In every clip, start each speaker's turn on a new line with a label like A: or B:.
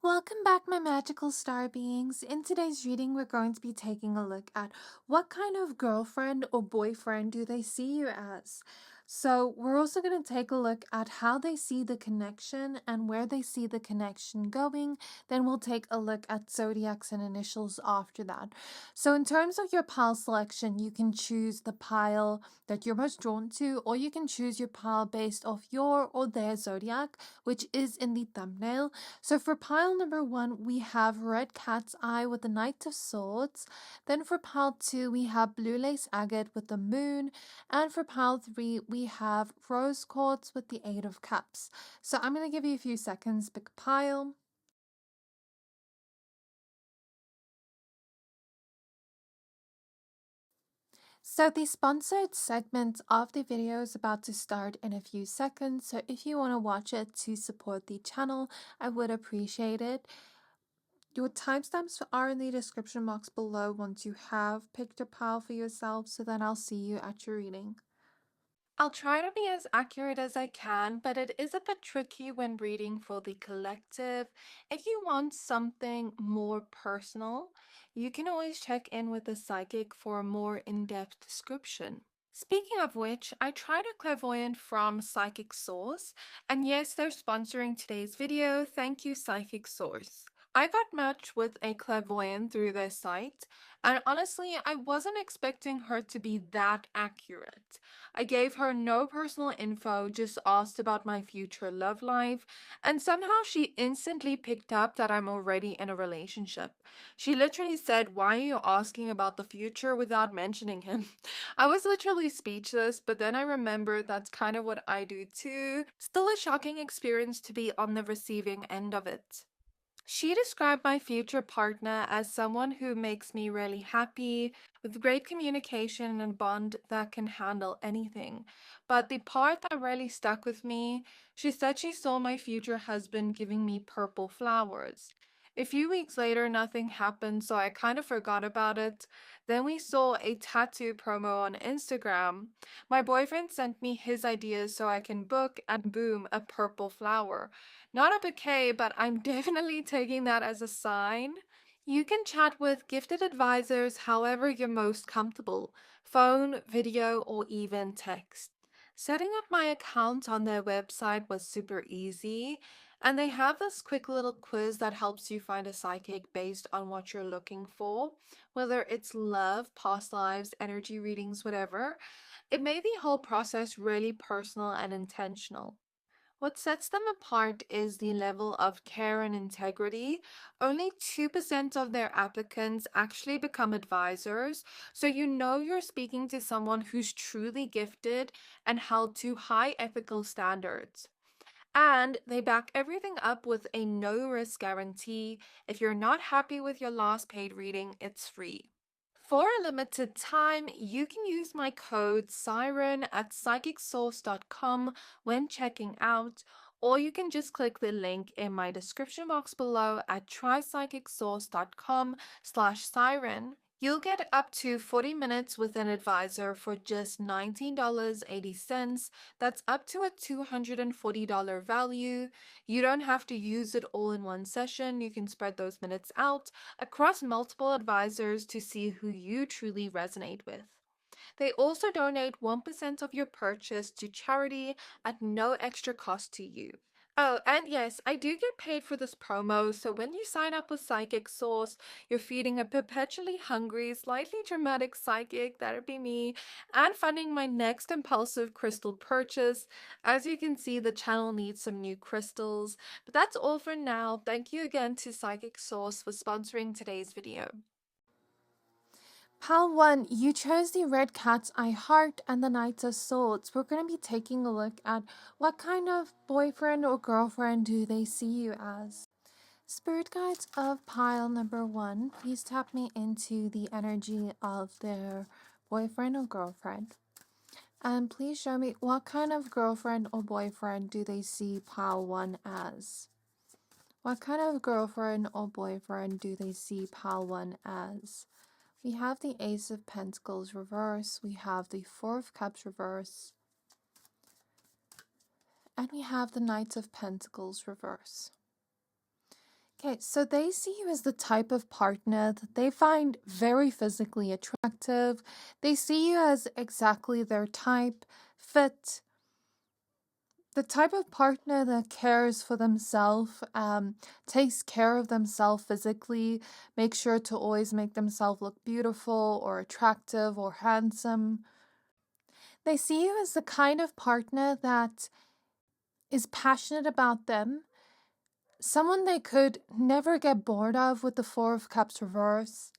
A: Welcome back, my magical star beings. In today's reading, we're going to be taking a look at what kind of girlfriend or boyfriend do they see you as. So we're also going to take a look at how they see the connection and where they see the connection going. Then we'll take a look at zodiacs and initials after that. So in terms of your pile selection, you can choose the pile that you're most drawn to, or you can choose your pile based off your or their zodiac, which is in the thumbnail. So for pile number 1, we have Red Cat's Eye with the Knight of Swords. Then for pile 2, we have Blue Lace Agate with the Moon. And for pile 3, we have Rose Quartz with the Eight of Cups. So I'm going to give you a few seconds, pick a pile. So the sponsored segment of the video is about to start in a few seconds. So if you want to watch it to support the channel, I would appreciate it. Your timestamps are in the description box below once you have picked a pile for yourself, so then I'll see you at your reading. I'll try to be as accurate as I can, but it is a bit tricky when reading for the collective. If you want something more personal, you can always check in with a psychic for a more in-depth description. Speaking of which, I tried a clairvoyant from Psychic Source, and yes, they're sponsoring today's video. Thank you, Psychic Source. I got matched with a clairvoyant through their site, and honestly, I wasn't expecting her to be that accurate. I gave her no personal info, just asked about my future love life, and somehow she instantly picked up that I'm already in a relationship. She literally said, "Why are you asking about the future without mentioning him?" I was literally speechless, but then I remembered that's kind of what I do too. Still a shocking experience to be on the receiving end of it. She described my future partner as someone who makes me really happy, with great communication and bond that can handle anything. But the part that really stuck with me, she said she saw my future husband giving me purple flowers. A few weeks later, nothing happened, so I kind of forgot about it. Then we saw a tattoo promo on Instagram. My boyfriend sent me his ideas so I can book, and boom, a purple flower. Not a bouquet, but I'm definitely taking that as a sign. You can chat with gifted advisors however you're most comfortable, phone, video, or even text. Setting up my account on their website was super easy, and they have this quick little quiz that helps you find a psychic based on what you're looking for, whether it's love, past lives, energy readings, whatever. It made the whole process really personal and intentional. What sets them apart is the level of care and integrity. Only 2% of their applicants actually become advisors, so you know you're speaking to someone who's truly gifted and held to high ethical standards. And they back everything up with a no risk guarantee. If you're not happy with your last paid reading, it's free. For a limited time, you can use my code Siren at psychicsource.com when checking out, or you can just click the link in my description box below at trypsychicsource.com/siren. You'll get up to 40 minutes with an advisor for just $19.80. That's up to a $240 value. You don't have to use it all in one session. You can spread those minutes out across multiple advisors to see who you truly resonate with. They also donate 1% of your purchase to charity at no extra cost to you. Oh, and yes, I do get paid for this promo, so when you sign up with Psychic Source, you're feeding a perpetually hungry, slightly dramatic psychic, that'd be me, and funding my next impulsive crystal purchase. As you can see, the channel needs some new crystals, but that's all for now. Thank you again to Psychic Source for sponsoring today's video. Pile 1, you chose the Red Cat's Eye Heart and the Knight of Swords. We're going to be taking a look at what kind of boyfriend or girlfriend do they see you as. Spirit guides of pile number 1, please tap me into the energy of their boyfriend or girlfriend. And please show me what kind of girlfriend or boyfriend do they see pile 1 as. What kind of girlfriend or boyfriend do they see pile 1 as? We have the Ace of Pentacles reverse, we have the Four of Cups reverse, and we have the Knight of Pentacles reverse. Okay, so they see you as the type of partner that they find very physically attractive. They see you as exactly their type, fit, the type of partner that cares for themselves, takes care of themselves physically, makes sure to always make themselves look beautiful or attractive or handsome. They see you as the kind of partner that is passionate about them, someone they could never get bored of with the Four of Cups reverse.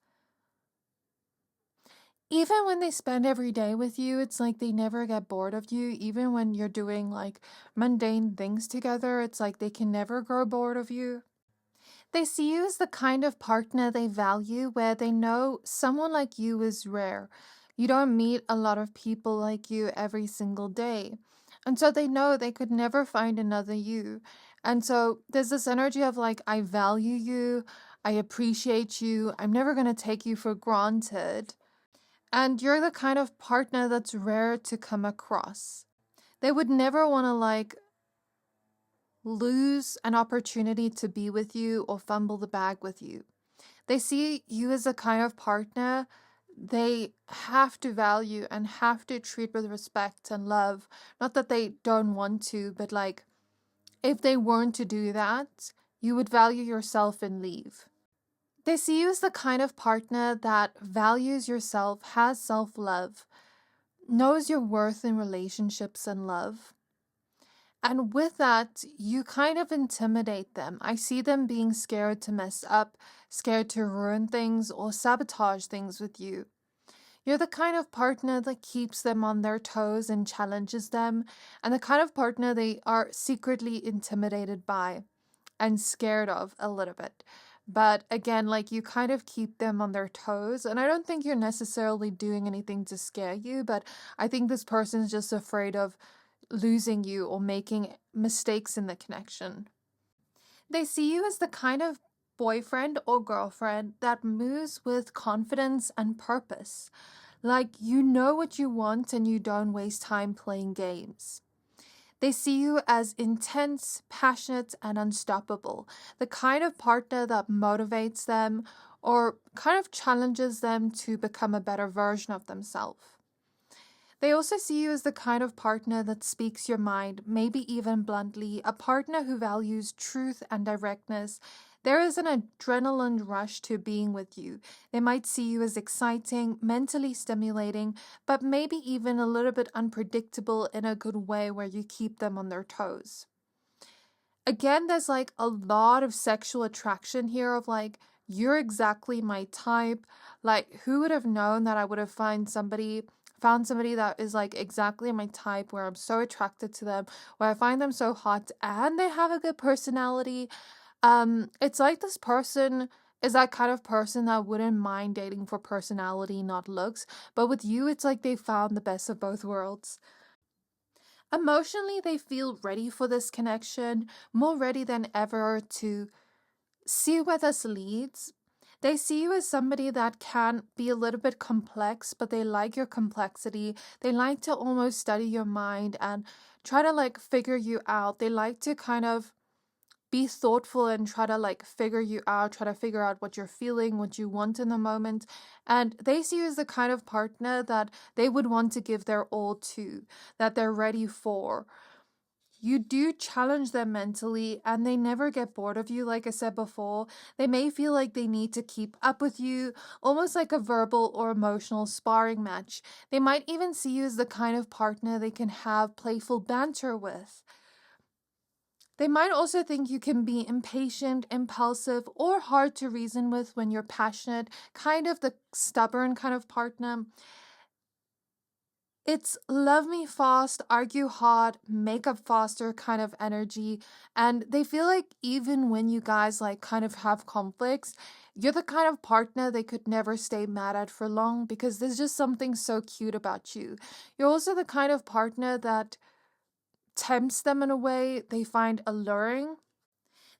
A: Even when they spend every day with you, it's like they never get bored of you. Even when you're doing like mundane things together, it's like they can never grow bored of you. They see you as the kind of partner they value, where they know someone like you is rare. You don't meet a lot of people like you every single day. And so they know they could never find another you. And so there's this energy of like, I value you, I appreciate you, I'm never going to take you for granted. And you're the kind of partner that's rare to come across. They would never want to like lose an opportunity to be with you or fumble the bag with you. They see you as a kind of partner they have to value and have to treat with respect and love. Not that they don't want to, but like if they weren't to do that, you would value yourself and leave. They see you as the kind of partner that values yourself, has self-love, knows your worth in relationships and love. And with that, you kind of intimidate them. I see them being scared to mess up, scared to ruin things or sabotage things with you. You're the kind of partner that keeps them on their toes and challenges them, and the kind of partner they are secretly intimidated by and scared of a little bit. But again, like you kind of keep them on their toes, and I don't think you're necessarily doing anything to scare you, but I think this person's just afraid of losing you or making mistakes in the connection. They see you as the kind of boyfriend or girlfriend that moves with confidence and purpose. Like you know what you want and you don't waste time playing games. They see you as intense, passionate, and unstoppable, the kind of partner that motivates them or kind of challenges them to become a better version of themselves. They also see you as the kind of partner that speaks your mind, maybe even bluntly, a partner who values truth and directness. There is an adrenaline rush to being with you. They might see you as exciting, mentally stimulating, but maybe even a little bit unpredictable in a good way where you keep them on their toes. Again, there's like a lot of sexual attraction here of like, you're exactly my type. Like, who would have known that I would have found somebody that is like exactly my type, where I'm so attracted to them, where I find them so hot and they have a good personality. It's like this person is that kind of person that wouldn't mind dating for personality, not looks. But with you, it's like they found the best of both worlds. Emotionally, they feel ready for this connection, more ready than ever to see where this leads. They see you as somebody that can be a little bit complex, but they like your complexity. They like to almost study your mind and try to like figure you out. They like to kind of be thoughtful and try to like figure you out, try to figure out what you're feeling, what you want in the moment. And they see you as the kind of partner that they would want to give their all to, that they're ready for. You do challenge them mentally and they never get bored of you. Like I said before, they may feel like they need to keep up with you, almost like a verbal or emotional sparring match. They might even see you as the kind of partner they can have playful banter with. They might also think you can be impatient, impulsive, or hard to reason with when you're passionate, kind of the stubborn kind of partner. It's love me fast, argue hard, make up faster kind of energy. And they feel like even when you guys like kind of have conflicts, you're the kind of partner they could never stay mad at for long because there's just something so cute about you. You're also the kind of partner that tempts them in a way they find alluring.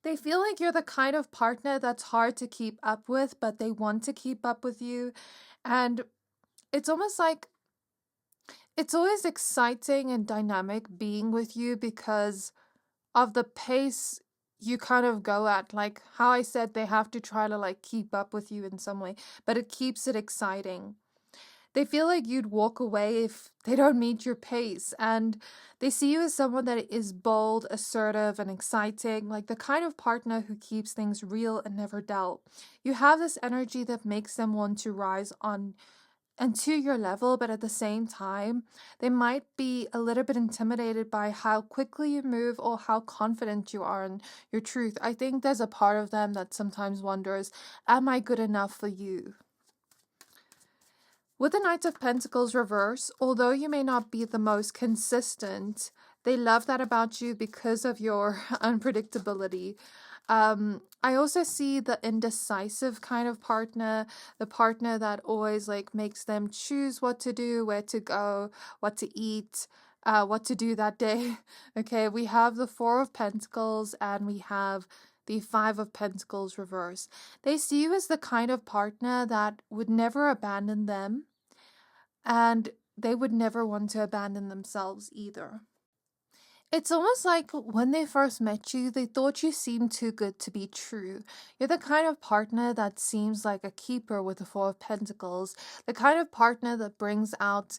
A: They feel like you're the kind of partner that's hard to keep up with, but they want to keep up with you. And it's almost like it's always exciting and dynamic being with you because of the pace you kind of go at. Like how I said, they have to try to like keep up with you in some way, but it keeps it exciting. They feel like you'd walk away if they don't meet your pace, and they see you as someone that is bold, assertive, and exciting, like the kind of partner who keeps things real and never dull. You have this energy that makes them want to rise on and to your level, but at the same time, they might be a little bit intimidated by how quickly you move or how confident you are in your truth. I think there's a part of them that sometimes wonders, am I good enough for you? With the Knight of Pentacles reverse, although you may not be the most consistent, they love that about you because of your unpredictability. I also see the indecisive kind of partner, the partner that always like makes them choose what to do, where to go, what to eat, what to do that day. Okay, we have the Four of Pentacles and we have the Five of Pentacles reverse. They see you as the kind of partner that would never abandon them, and they would never want to abandon themselves either. It's almost like when they first met you, they thought you seemed too good to be true. You're the kind of partner that seems like a keeper with the Four of Pentacles, the kind of partner that brings out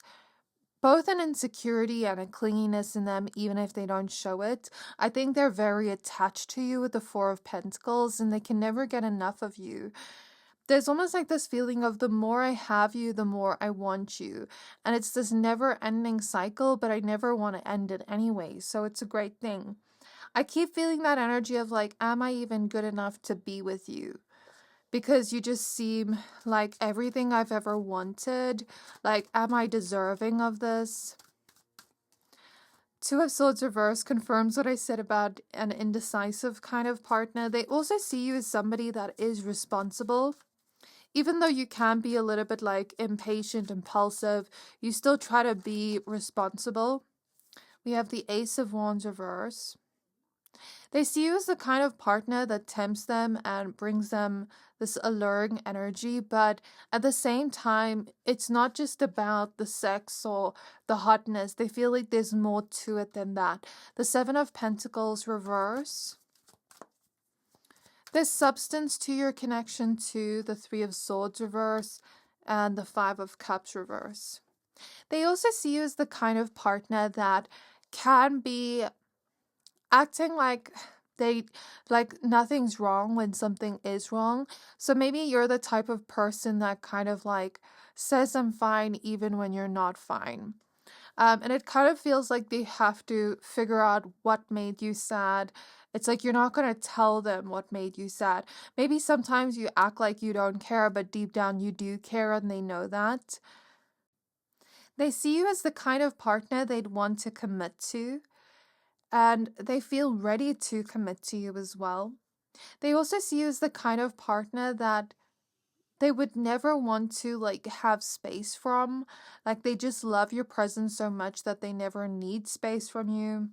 A: both an insecurity and a clinginess in them, even if they don't show it. I think they're very attached to you with the Four of Pentacles, and they can never get enough of you. There's almost like this feeling of the more I have you, the more I want you. And it's this never-ending cycle, but I never want to end it anyway. So it's a great thing. I keep feeling that energy of like, am I even good enough to be with you? Because you just seem like everything I've ever wanted. Like, am I deserving of this? Two of Swords reverse confirms what I said about an indecisive kind of partner. They also see you as somebody that is responsible. Even though you can be a little bit like impatient, impulsive, you still try to be responsible. We have the Ace of Wands reverse. They see you as the kind of partner that tempts them and brings them this alluring energy, but at the same time, it's not just about the sex or the hotness. They feel like there's more to it than that. The Seven of Pentacles reverse. There's substance to your connection to the Three of Swords reverse and the Five of Cups reverse. They also see you as the kind of partner that can be acting like nothing's wrong when something is wrong. So maybe you're the type of person that kind of like says I'm fine even when you're not fine. And it kind of feels like they have to figure out what made you sad. It's like you're not going to tell them what made you sad. Maybe sometimes you act like you don't care, but deep down you do care and they know that. They see you as the kind of partner they'd want to commit to, and they feel ready to commit to you as well. They also see you as the kind of partner that they would never want to like have space from. Like they just love your presence so much that they never need space from you.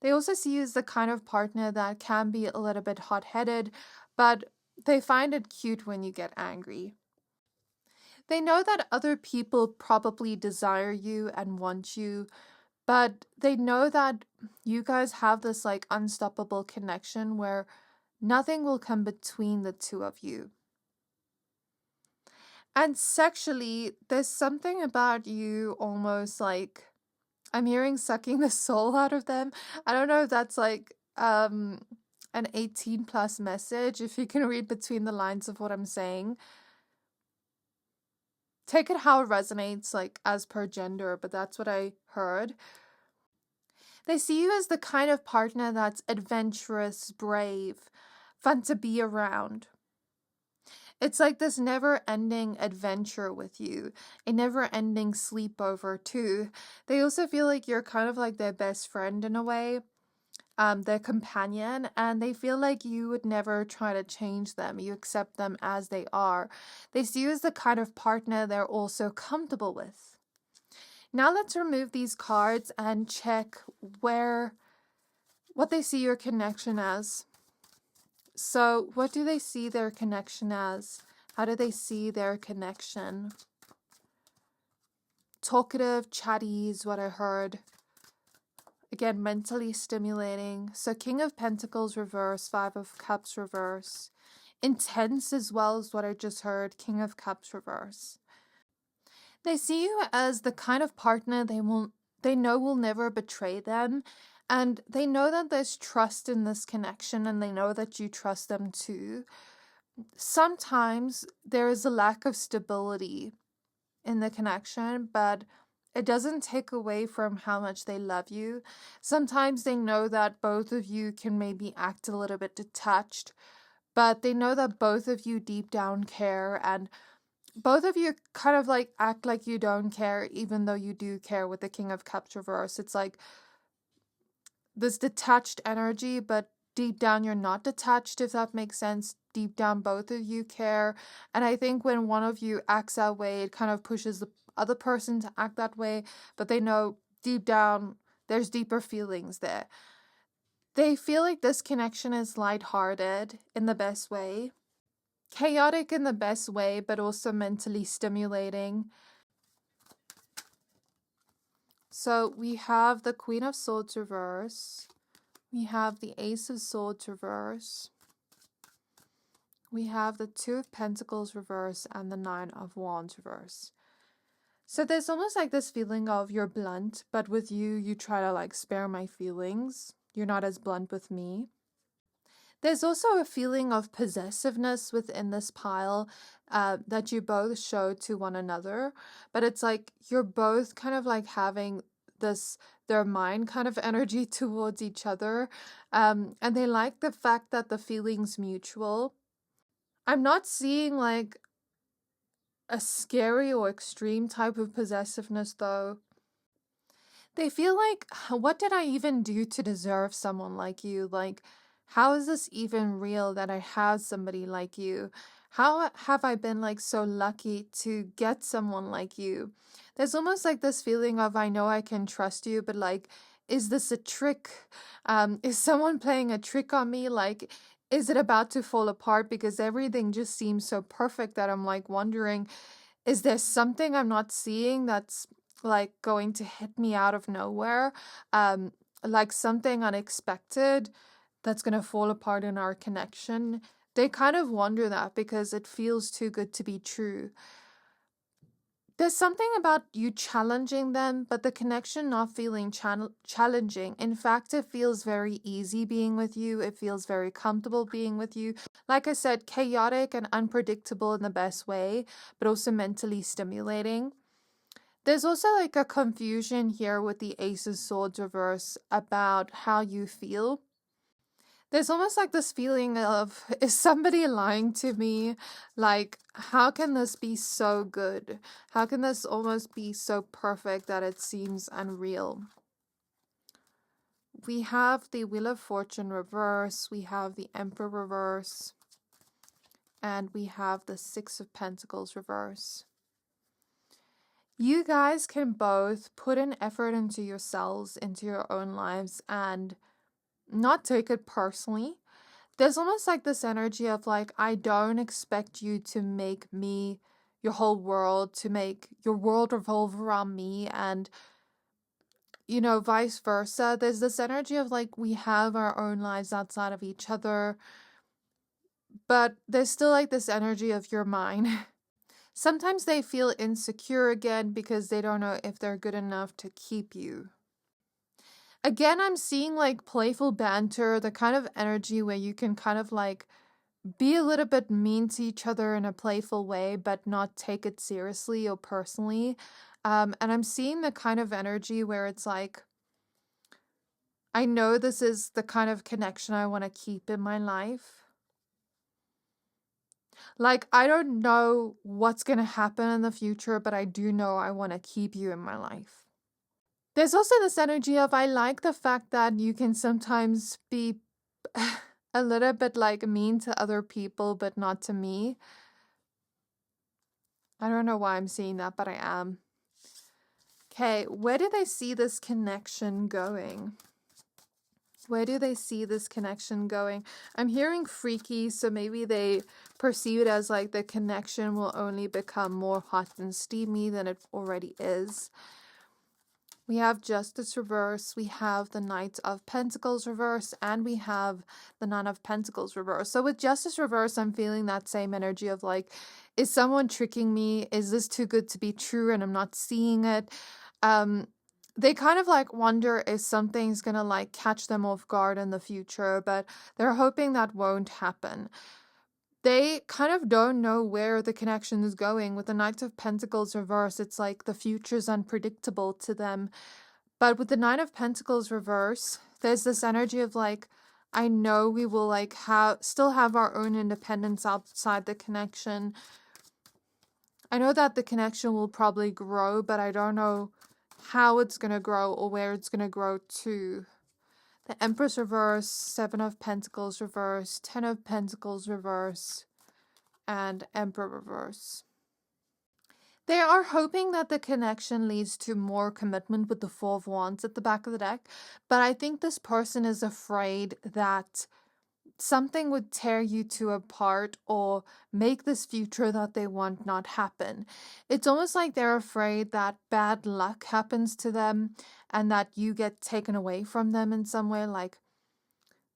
A: They also see you as the kind of partner that can be a little bit hot-headed, but they find it cute when you get angry. They know that other people probably desire you and want you, but they know that you guys have this like unstoppable connection where nothing will come between the two of you. And sexually, there's something about you almost like, I'm hearing sucking the soul out of them. I don't know if that's like an 18 plus message, if you can read between the lines of what I'm saying. Take it how it resonates, like as per gender, but that's what I heard. They see you as the kind of partner that's adventurous, brave, fun to be around. It's like this never-ending adventure with you, a never-ending sleepover too. They also feel like you're kind of like their best friend in a way, their companion, and they feel like you would never try to change them. You accept them as they are. They see you as the kind of partner they're also comfortable with. Now let's remove these cards and check what they see your connection as. So what do they see their connection as? How do they see their connection? Talkative, chatty is what I heard. again, mentally stimulating. So King of Pentacles reverse, Five of Cups reverse. Intense as well as what I just heard, King of Cups reverse. They see you as the kind of partner they know will never betray them, and they know that there's trust in this connection, and they know that you trust them too. Sometimes there is a lack of stability in the connection, but it doesn't take away from how much they love you. Sometimes they know that both of you can maybe act a little bit detached, but they know that both of you deep down care, and both of you kind of like act like you don't care, even though you do care with the King of Cups reverse. It's like this detached energy, but deep down you're not detached, if that makes sense. Deep down both of you care. And I think when one of you acts that way, it kind of pushes the other person to act that way, but they know deep down there's deeper feelings there. They feel like this connection is lighthearted in the best way. Chaotic in the best way, but also mentally stimulating. So we have the Queen of Swords reverse. We have the Ace of Swords reverse. We have the Two of Pentacles reverse and the Nine of Wands reverse. So there's almost like this feeling of you're blunt, but with you, you try to like spare my feelings. You're not as blunt with me. There's also a feeling of possessiveness within this pile that you both show to one another. But it's like you're both kind of like having this, their mind kind of energy towards each other. And they like the fact that the feeling's mutual. I'm not seeing like a scary or extreme type of possessiveness though. They feel like, what did I even do to deserve someone like you? Like, how is this even real that I have somebody like you? How have I been like so lucky to get someone like you? There's almost like this feeling of, I know I can trust you, but like, is this a trick? Is someone playing a trick on me? Like, is it about to fall apart? Because everything just seems so perfect that I'm like wondering, is there something I'm not seeing that's like going to hit me out of nowhere? Like something unexpected that's going to fall apart in our connection. They kind of wonder that because it feels too good to be true. There's something about you challenging them, but the connection not feeling challenging. In fact, it feels very easy being with you. It feels very comfortable being with you. Like I said, chaotic and unpredictable in the best way, but also mentally stimulating. There's also like a confusion here with the Ace of Swords reverse about how you feel. There's almost like this feeling of, is somebody lying to me? Like, how can this be so good? How can this almost be so perfect that it seems unreal? We have the Wheel of Fortune reverse. We have the Emperor reverse. And we have the Six of Pentacles reverse. You guys can both put an effort into yourselves, into your own lives, and not take it personally. There's almost like this energy of like, I don't expect you to make me your whole world, to make your world revolve around me, and you know, vice versa. There's this energy of like, we have our own lives outside of each other, but there's still like this energy of you're mine. Sometimes they feel insecure again because they don't know if they're good enough to keep you. Again, I'm seeing like playful banter, the kind of energy where you can kind of like be a little bit mean to each other in a playful way, but not take it seriously or personally. And I'm seeing the kind of energy where it's like, I know this is the kind of connection I want to keep in my life. Like, I don't know what's going to happen in the future, but I do know I want to keep you in my life. There's also this energy of, I like the fact that you can sometimes be a little bit like mean to other people, but not to me. I don't know why I'm seeing that, but I am. Okay, where do they see this connection going? Where do they see this connection going? I'm hearing freaky, so maybe they perceive it as like the connection will only become more hot and steamy than it already is. We have Justice reverse, we have the Knight of Pentacles reverse, and we have the Nine of Pentacles reverse. So with Justice reverse, I'm feeling that same energy of like, is someone tricking me? Is this too good to be true and I'm not seeing it? They kind of like wonder if something's gonna like catch them off guard in the future, but they're hoping that won't happen. They kind of don't know where the connection is going. With the Knight of Pentacles reverse, it's like the future's unpredictable to them. But with the Nine of Pentacles reverse, there's this energy of like, I know we will like still have our own independence outside the connection. I know that the connection will probably grow, but I don't know how it's going to grow or where it's going to grow to. The Empress reverse, Seven of Pentacles reverse, Ten of Pentacles reverse, and Emperor reverse. They are hoping that the connection leads to more commitment with the Four of Wands at the back of the deck, but I think this person is afraid that something would tear you two apart or make this future that they want not happen. It's almost like they're afraid that bad luck happens to them and that you get taken away from them in some way. Like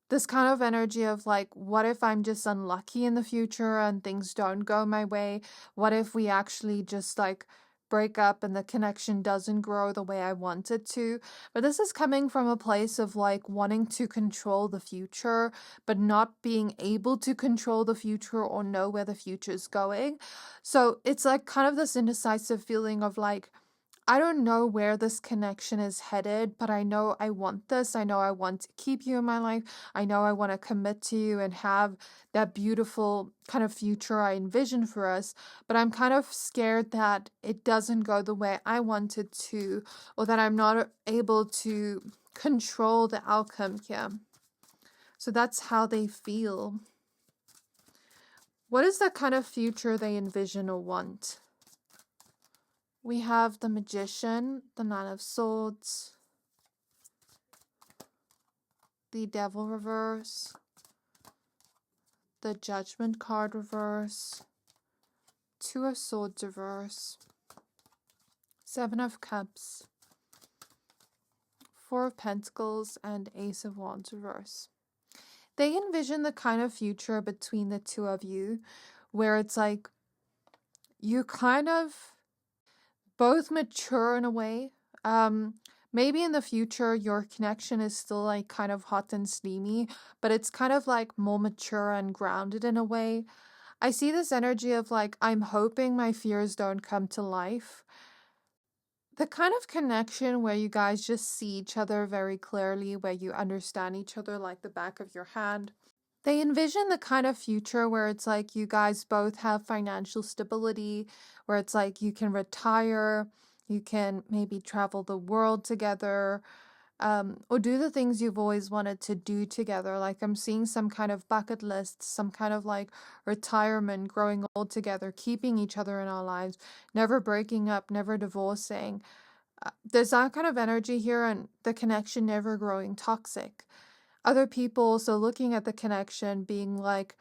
A: this kind of energy of like, what if I'm just unlucky in the future and things don't go my way? What if we actually just like break up and the connection doesn't grow the way I want it to? But this is coming from a place of like wanting to control the future, but not being able to control the future or know where the future is going. So it's like kind of this indecisive feeling of like, I don't know where this connection is headed, but I know I want this. I know I want to keep you in my life. I know I want to commit to you and have that beautiful kind of future I envision for us. But I'm kind of scared that it doesn't go the way I want it to, or that I'm not able to control the outcome here. So that's how they feel. What is the kind of future they envision or want? We have the Magician, the Nine of Swords, the Devil reverse, the Judgment card reverse, Two of Swords reverse, Seven of Cups, Four of Pentacles, and Ace of Wands reverse. They envision the kind of future between the two of you where it's like you kind of both mature in a way. Maybe in the future your connection is still like kind of hot and steamy, but it's kind of like more mature and grounded in a way. I see this energy of like, I'm hoping my fears don't come to life. The kind of connection where you guys just see each other very clearly, where you understand each other like the back of your hand. They envision the kind of future where it's like you guys both have financial stability, where it's like you can retire, you can maybe travel the world together, or do the things you've always wanted to do together. Like I'm seeing some kind of bucket list, some kind of like retirement, growing old together, keeping each other in our lives, never breaking up, never divorcing. There's that kind of energy here, and the connection never growing toxic. Other people also looking at the connection being like,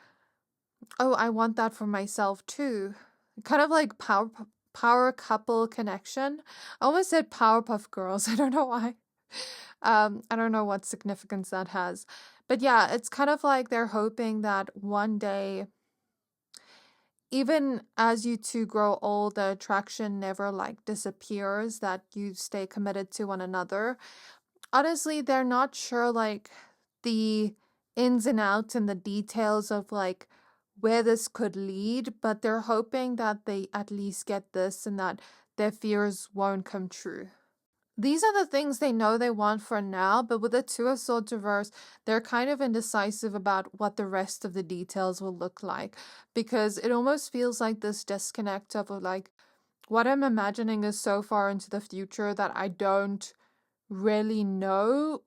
A: oh, I want that for myself too. Kind of like power couple connection. I almost said Powerpuff Girls. I don't know why. I don't know what significance that has. But yeah, it's kind of like they're hoping that one day, even as you two grow old, the attraction never like disappears, that you stay committed to one another. Honestly, they're not sure like the ins and outs and the details of like where this could lead, but they're hoping that they at least get this and that their fears won't come true. These are the things they know they want for now, but with the Two of Swords reverse, they're kind of indecisive about what the rest of the details will look like, because it almost feels like this disconnect of like, what I'm imagining is so far into the future that I don't really know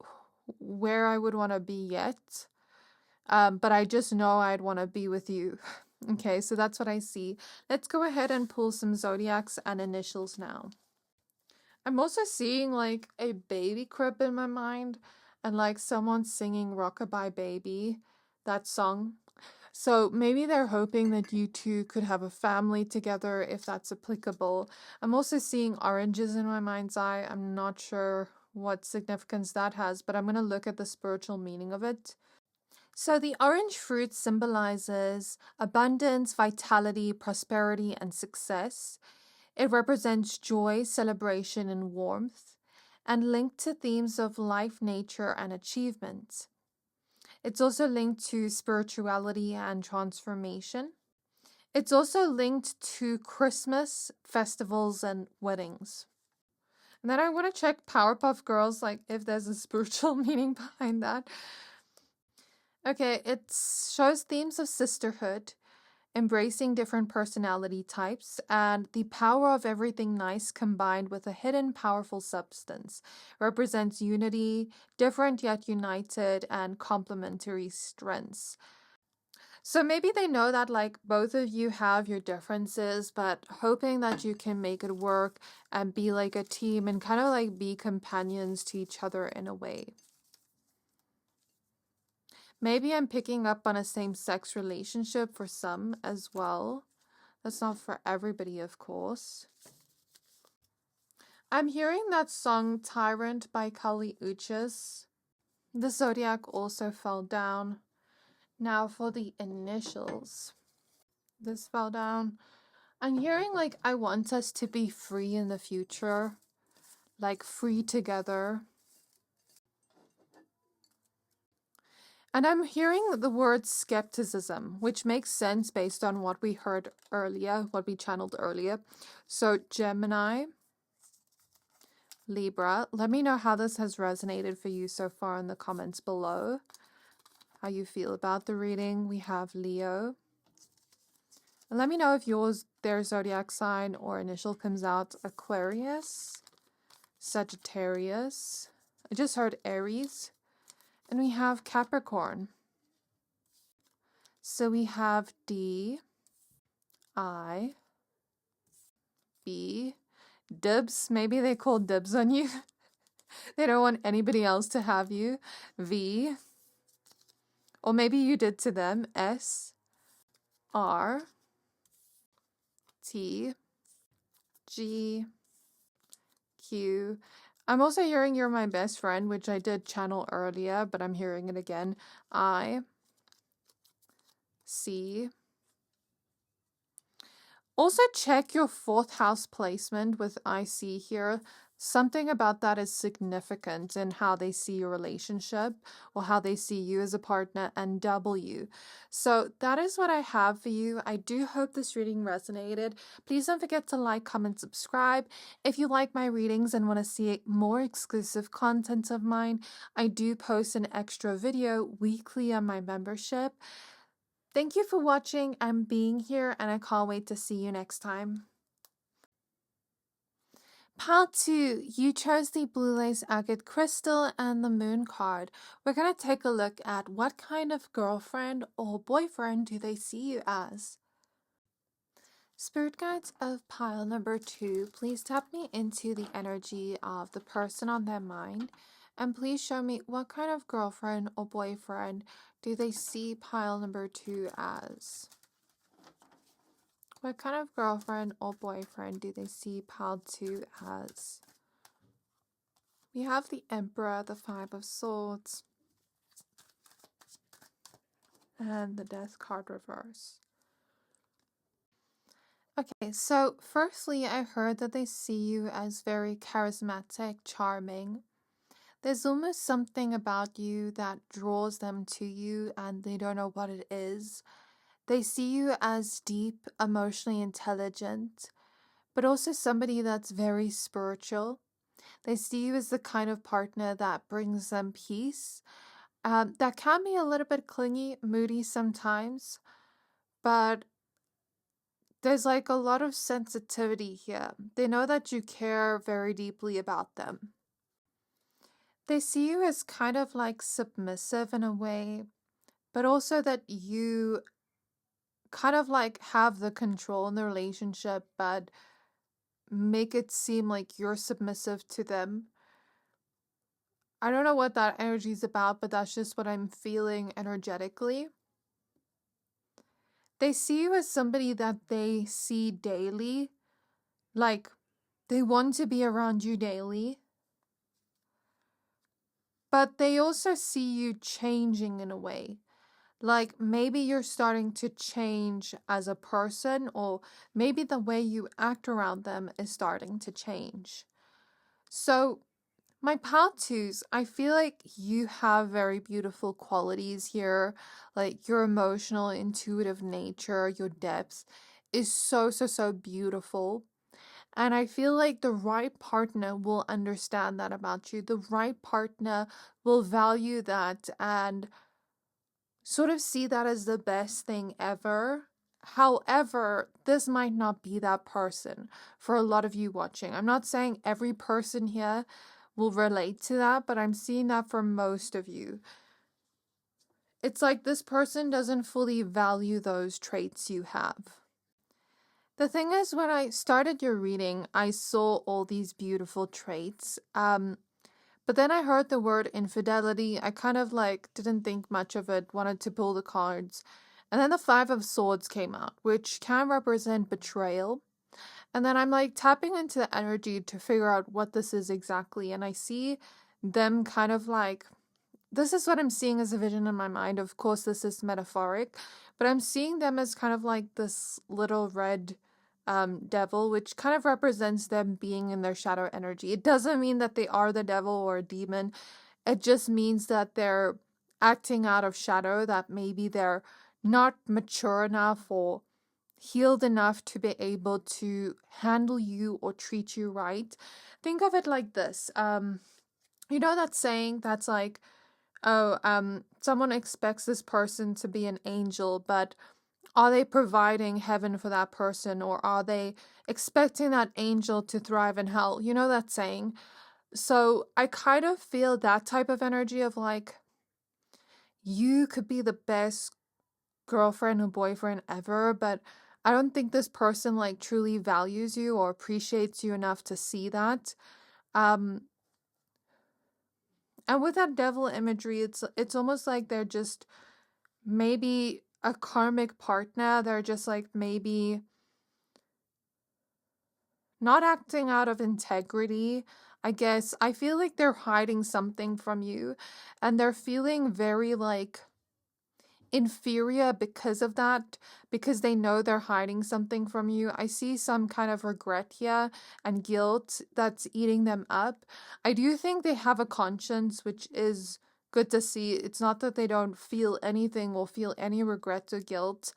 A: where I would want to be yet. But I just know I'd want to be with you. Okay, so that's what I see. Let's go ahead and pull some zodiacs and initials now. I'm also seeing like a baby crib in my mind and like someone singing Rockabye Baby, that song. So maybe they're hoping that you two could have a family together if that's applicable. I'm also seeing oranges in my mind's eye. I'm not sure what significance that has, but I'm going to look at the spiritual meaning of it. So the orange fruit symbolizes abundance, vitality, prosperity, and success. It represents joy, celebration, and warmth, and linked to themes of life, nature, and achievement. It's also linked to spirituality and transformation. It's also linked to Christmas, festivals, and weddings. And then I want to check Powerpuff Girls, like if there's a spiritual meaning behind that. Okay, it shows themes of sisterhood, embracing different personality types, and the power of everything nice combined with a hidden powerful substance. Represents unity, different yet united, and complementary strengths. So maybe they know that like both of you have your differences, but hoping that you can make it work and be like a team and kind of like be companions to each other in a way. Maybe I'm picking up on a same-sex relationship for some as well. That's not for everybody, of course. I'm hearing that song Tyrant by Kali Uchis. The zodiac also fell down. Now for the initials. This fell down. I'm hearing like I want us to be free in the future. Like free together. And I'm hearing the word skepticism, which makes sense based on what we heard earlier, what we channeled earlier. So Gemini, Libra, let me know how this has resonated for you so far in the comments below. How you feel about the reading. We have Leo. And let me know if their zodiac sign or initial comes out. Aquarius, Sagittarius. I just heard Aries. And we have Capricorn. So we have D, I, B, dibs. Maybe they call dibs on you. They don't want anybody else to have you. V, or maybe you did to them. S, R, T, G, Q. I'm also hearing you're my best friend, which I did channel earlier, but I'm hearing it again. I, C. Also check your 4th house placement with IC here. Something about that is significant in how they see your relationship or how they see you as a partner, and W. So that is what I have for you. I do hope this reading resonated. Please don't forget to like, comment, subscribe. If you like my readings and want to see more exclusive content of mine, I do post an extra video weekly on my membership. Thank you for watching and being here, and I can't wait to see you next time. Pile 2, you chose the blue lace agate crystal and the moon card. We're going to take a look at what kind of girlfriend or boyfriend do they see you as. Spirit guides of pile number 2, please tap me into the energy of the person on their mind, and please show me what kind of girlfriend or boyfriend do they see pile number 2 as. What kind of girlfriend or boyfriend do they see pile 2 as? We have the Emperor, the 5 of Swords, and the Death card reverse. Okay, so firstly, I heard that they see you as very charismatic, charming. There's almost something about you that draws them to you and they don't know what it is. They see you as deep, emotionally intelligent, but also somebody that's very spiritual. They see you as the kind of partner that brings them peace. That can be a little bit clingy, moody sometimes, but there's like a lot of sensitivity here. They know that you care very deeply about them. They see you as kind of like submissive in a way, but also that you kind of like have the control in the relationship, but make it seem like you're submissive to them. I don't know what that energy is about, but that's just what I'm feeling energetically. They see you as somebody that they see daily, like they want to be around you daily, but they also see you changing in a way. Like maybe you're starting to change as a person, or maybe the way you act around them is starting to change. So, my pal twos, I feel like you have very beautiful qualities here. Like your emotional, intuitive nature, your depth is so, so, so beautiful. And I feel like the right partner will understand that about you. The right partner will value that and sort of see that as the best thing ever. However, this might not be that person for a lot of you watching. I'm not saying every person here will relate to that, but I'm seeing that for most of you. It's like this person doesn't fully value those traits you have. The thing is, when I started your reading, I saw all these beautiful traits. But then I heard the word infidelity. I kind of like didn't think much of it, wanted to pull the cards. And then the Five of Swords came out, which can represent betrayal. And then I'm like tapping into the energy to figure out what this is exactly. And I see them kind of like, this is what I'm seeing as a vision in my mind. Of course, this is metaphoric, but I'm seeing them as kind of like this little red devil, which kind of represents them being in their shadow energy. It doesn't mean that they are the devil or a demon. It just means that they're acting out of shadow, that maybe they're not mature enough or healed enough to be able to handle you or treat you right. Think of it like this. You know that saying that's like, oh, someone expects this person to be an angel, but are they providing heaven for that person, or are they expecting that angel to thrive in hell? You know that saying? So I kind of feel that type of energy of like, you could be the best girlfriend or boyfriend ever, but I don't think this person like truly values you or appreciates you enough to see that. And with that devil imagery, it's almost like they're just maybe a karmic partner. They're just like maybe not acting out of integrity. I guess I feel like they're hiding something from you, and they're feeling very like inferior because of that, because they know they're hiding something from you. I see some kind of regret here and guilt that's eating them up. I do think they have a conscience, which is good to see. It's not that they don't feel anything or feel any regret or guilt,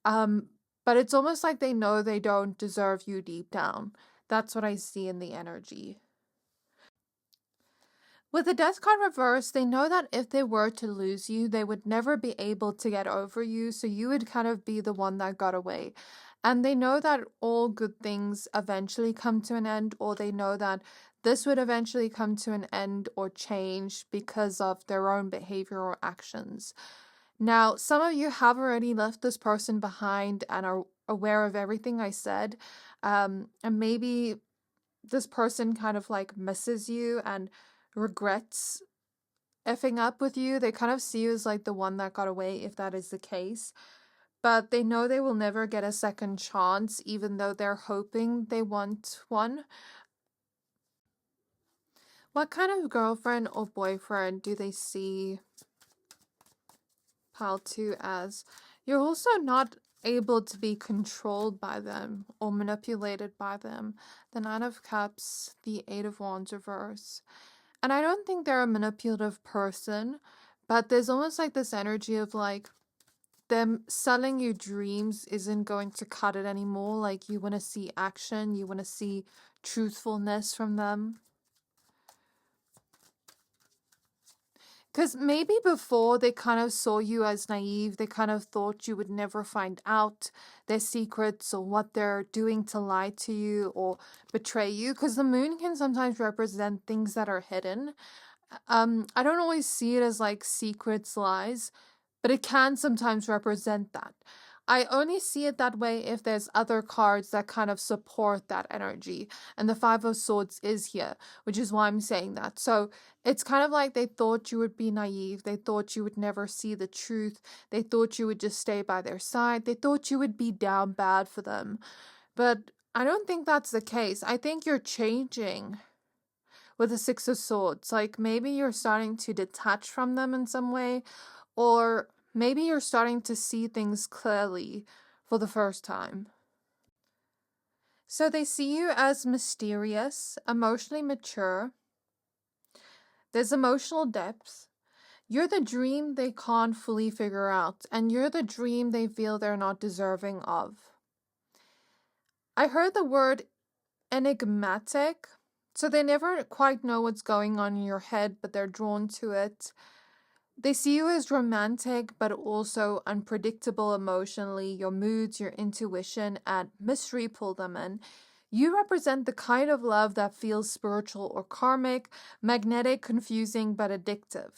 A: but it's almost like they know they don't deserve you deep down. That's what I see in the energy. With the Death card reversed, they know that if they were to lose you, they would never be able to get over you, so you would kind of be the one that got away. And they know that all good things eventually come to an end, or they know that this would eventually come to an end or change because of their own behavior or actions. Now, some of you have already left this person behind and are aware of everything I said, and maybe this person kind of like misses you and regrets effing up with you. They kind of see you as like the one that got away, if that is the case. But they know they will never get a second chance, even though they're hoping they want one. What kind of girlfriend or boyfriend do they see Pal 2 as? You're also not able to be controlled by them or manipulated by them. The Nine of Cups, the Eight of Wands reverse. And I don't think they're a manipulative person, but there's almost like this energy of like them selling you dreams isn't going to cut it anymore. Like you want to see action, you want to see truthfulness from them. Because maybe before they kind of saw you as naive, they kind of thought you would never find out their secrets or what they're doing to lie to you or betray you. Because the moon can sometimes represent things that are hidden. I don't always see it as like secrets, lies, but it can sometimes represent that. I only see it that way if there's other cards that kind of support that energy. And the Five of Swords is here, which is why I'm saying that. So it's kind of like they thought you would be naive. They thought you would never see the truth. They thought you would just stay by their side. They thought you would be down bad for them. But I don't think that's the case. I think you're changing with the Six of Swords. Like maybe you're starting to detach from them in some way, or maybe you're starting to see things clearly for the first time. So they see you as mysterious, emotionally mature. There's emotional depth. You're the dream they can't fully figure out, and you're the dream they feel they're not deserving of. I heard the word enigmatic, so they never quite know what's going on in your head, but they're drawn to it. They see you as romantic, but also unpredictable emotionally. Your moods, your intuition, and mystery pull them in. You represent the kind of love that feels spiritual or karmic, magnetic, confusing, but addictive.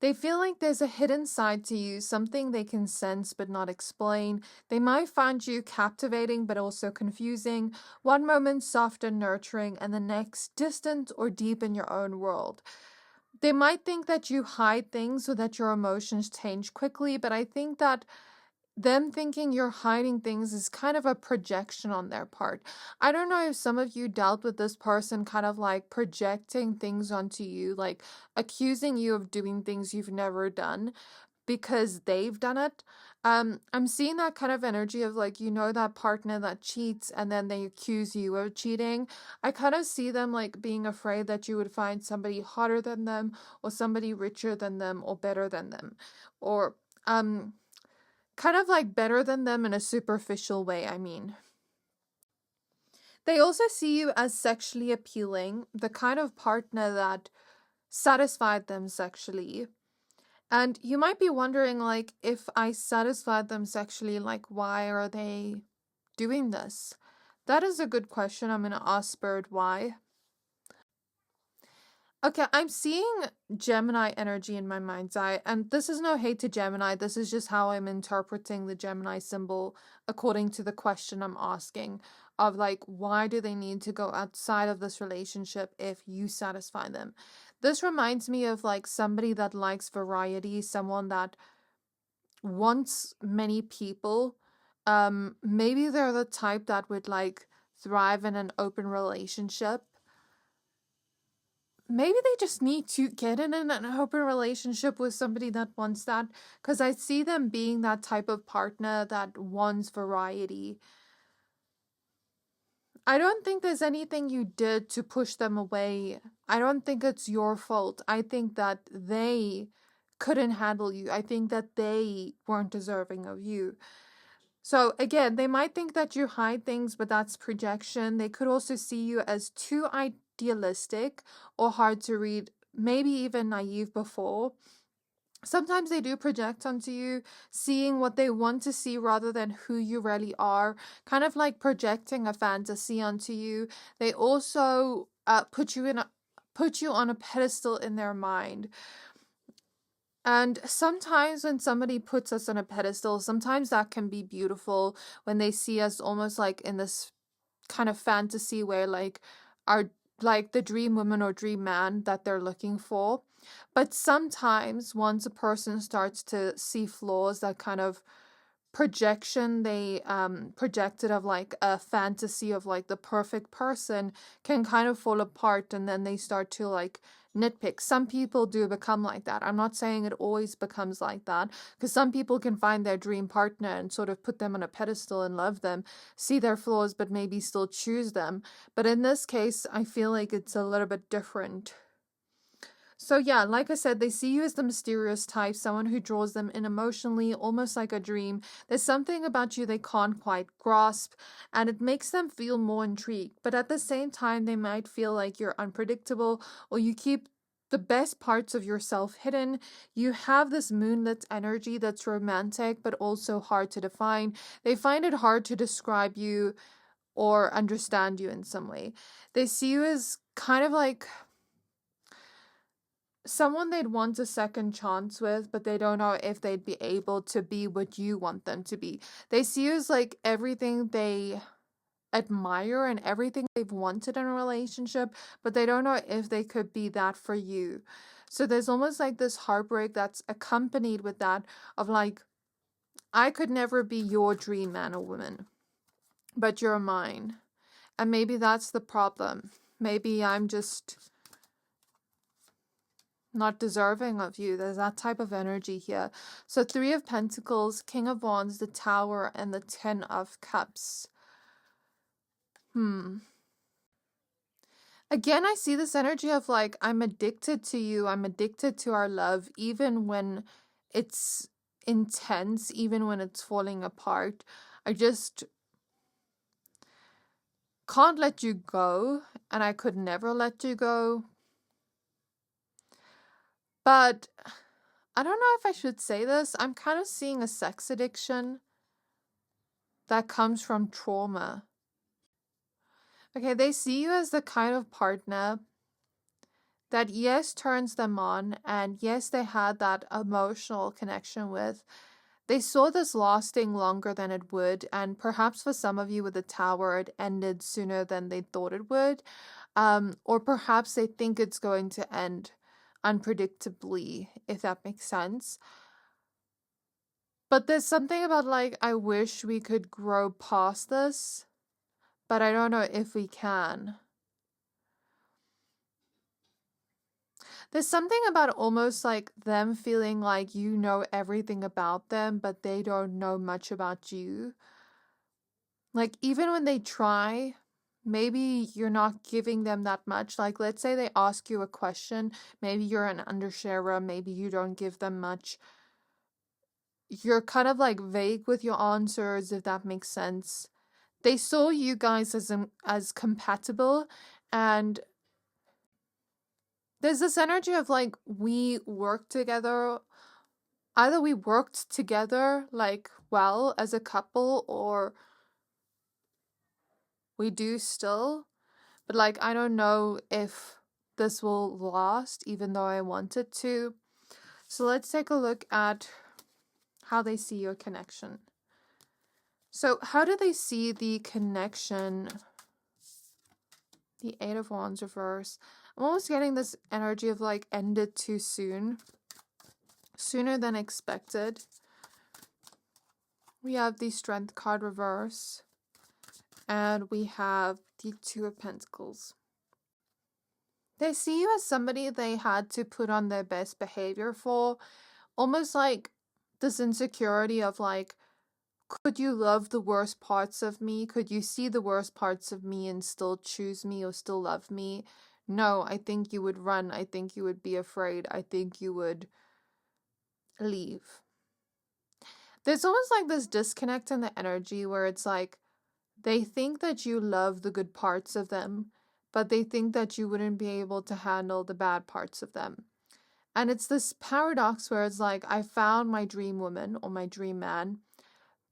A: They feel like there's a hidden side to you, something they can sense but not explain. They might find you captivating but also confusing. One moment soft and nurturing, and the next distant or deep in your own world. They might think that you hide things so that your emotions change quickly, but I think that them thinking you're hiding things is kind of a projection on their part. I don't know if some of you dealt with this person kind of like projecting things onto you, like accusing you of doing things you've never done because they've done it. I'm seeing that kind of energy of like, that partner that cheats and then they accuse you of cheating. I kind of see them like being afraid that you would find somebody hotter than them, or somebody richer than them, or better than them, or kind of like better than them in a superficial way, I mean. They also see you as sexually appealing, the kind of partner that satisfied them sexually. And you might be wondering, like, if I satisfied them sexually, like, why are they doing this? That is a good question. I'm going to ask Spirit why. Okay, I'm seeing Gemini energy in my mind's eye, and this is no hate to Gemini. This is just how I'm interpreting the Gemini symbol according to the question I'm asking of like, why do they need to go outside of this relationship if you satisfy them? This reminds me of like somebody that likes variety, someone that wants many people. Maybe they're the type that would like thrive in an open relationship. Maybe they just need to get in an open relationship with somebody that wants that, because I see them being that type of partner that wants variety. I don't think there's anything you did to push them away. I don't think it's your fault. I think that they couldn't handle you. I think that they weren't deserving of you. So again, they might think that you hide things, but that's projection. They could also see you as too idealistic or hard to read, maybe even naive before. Sometimes they do project onto you, seeing what they want to see rather than who you really are, kind of like projecting a fantasy onto you. They also put you on a pedestal in their mind. And sometimes when somebody puts us on a pedestal, sometimes that can be beautiful when they see us almost like in this kind of fantasy where like our like the dream woman or dream man that they're looking for. But sometimes once a person starts to see flaws, that kind of projection they projected of like a fantasy of like the perfect person can kind of fall apart, and then they start to like nitpick. Some people do become like that. I'm not saying it always becomes like that, because some people can find their dream partner and sort of put them on a pedestal and love them, see their flaws, but maybe still choose them. But in this case, I feel like it's a little bit different. So yeah, like I said, they see you as the mysterious type, someone who draws them in emotionally, almost like a dream. There's something about you they can't quite grasp, and it makes them feel more intrigued. But at the same time, they might feel like you're unpredictable, or you keep the best parts of yourself hidden. You have this moonlit energy that's romantic, but also hard to define. They find it hard to describe you or understand you in some way. They see you as kind of like someone they'd want a second chance with, but they don't know if they'd be able to be what you want them to be. They see you as like everything they admire and everything they've wanted in a relationship, but they don't know if they could be that for you. So there's almost like this heartbreak that's accompanied with that of like, I could never be your dream man or woman, but you're mine. And maybe that's the problem. Maybe I'm just not deserving of you. There's that type of energy here. So 3 of Pentacles, King of Wands, the Tower, and the 10 of Cups. Again, I see this energy of like, I'm addicted to you. I'm addicted to our love, even when it's intense, even when it's falling apart. I just can't let you go, and I could never let you go. But I don't know if I should say this. I'm kind of seeing a sex addiction that comes from trauma. Okay, they see you as the kind of partner that, yes, turns them on, and yes, they had that emotional connection with. They saw this lasting longer than it would, and perhaps for some of you with the Tower, it ended sooner than they thought it would. Or perhaps they think it's going to end unpredictably, if that makes sense. But there's something about like, I wish we could grow past this, but I don't know if we can. There's something about almost like them feeling like you know everything about them, but they don't know much about you. Like, even when they try, maybe you're not giving them that much. Like, let's say they ask you a question. Maybe you're an undersharer. Maybe you don't give them much. You're kind of like vague with your answers, if that makes sense. They saw you guys as compatible, and there's this energy of like, we work together. Either we worked together like well as a couple, or we do still, but like, I don't know if this will last, even though I want it to. So let's take a look at how they see your connection. So how do they see the connection? The 8 of Wands reverse. I'm almost getting this energy of like, ended too soon. Sooner than expected. We have the Strength card reverse. And we have the 2 of Pentacles. They see you as somebody they had to put on their best behavior for. Almost like this insecurity of like, could you love the worst parts of me? Could you see the worst parts of me and still choose me or still love me? No, I think you would run. I think you would be afraid. I think you would leave. There's almost like this disconnect in the energy where it's like, they think that you love the good parts of them, but they think that you wouldn't be able to handle the bad parts of them. And it's this paradox where it's like, I found my dream woman or my dream man,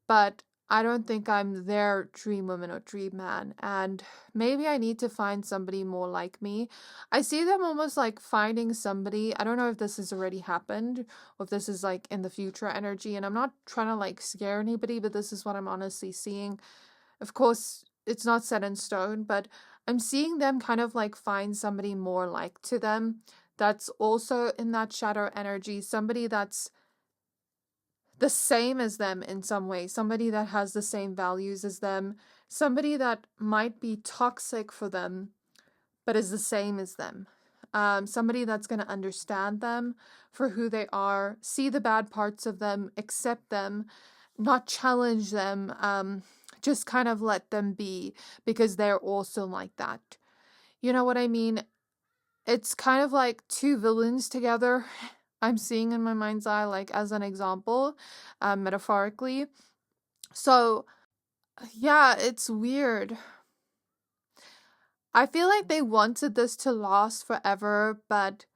A: but I don't think I'm their dream woman or dream man. And maybe I need to find somebody more like me. I see them almost like finding somebody. I don't know if this has already happened or if this is like in the future energy. And I'm not trying to like scare anybody, but this is what I'm honestly seeing. Of course, it's not set in stone, but I'm seeing them kind of like find somebody more like to them that's also in that shadow energy, somebody that's the same as them in some way, somebody that has the same values as them, somebody that might be toxic for them, but is the same as them. Somebody that's going to understand them for who they are, see the bad parts of them, accept them, not challenge them, just kind of let them be because they're also like that. You know what I mean? It's kind of like 2 villains together. I'm seeing in my mind's eye, like as an example, metaphorically. So yeah, it's weird. I feel like they wanted this to last forever, but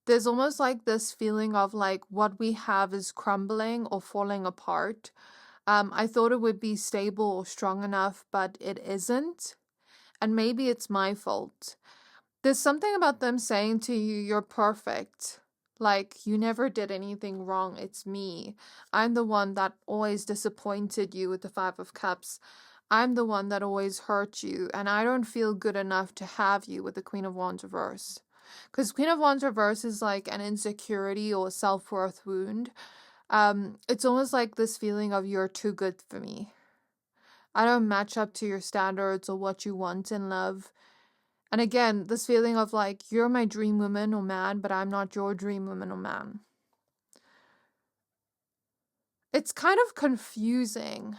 A: there's almost like this feeling of like what we have is crumbling or falling apart. I thought it would be stable or strong enough, but it isn't. And maybe it's my fault. There's something about them saying to you, you're perfect. Like, you never did anything wrong, it's me. I'm the one that always disappointed you with the Five of Cups. I'm the one that always hurt you, and I don't feel good enough to have you with the Queen of Wands reverse. Because Queen of Wands reverse is like an insecurity or self-worth wound. It's almost like this feeling of you're too good for me. I don't match up to your standards or what you want in love. And again, this feeling of like, you're my dream woman or man, but I'm not your dream woman or man. It's kind of confusing.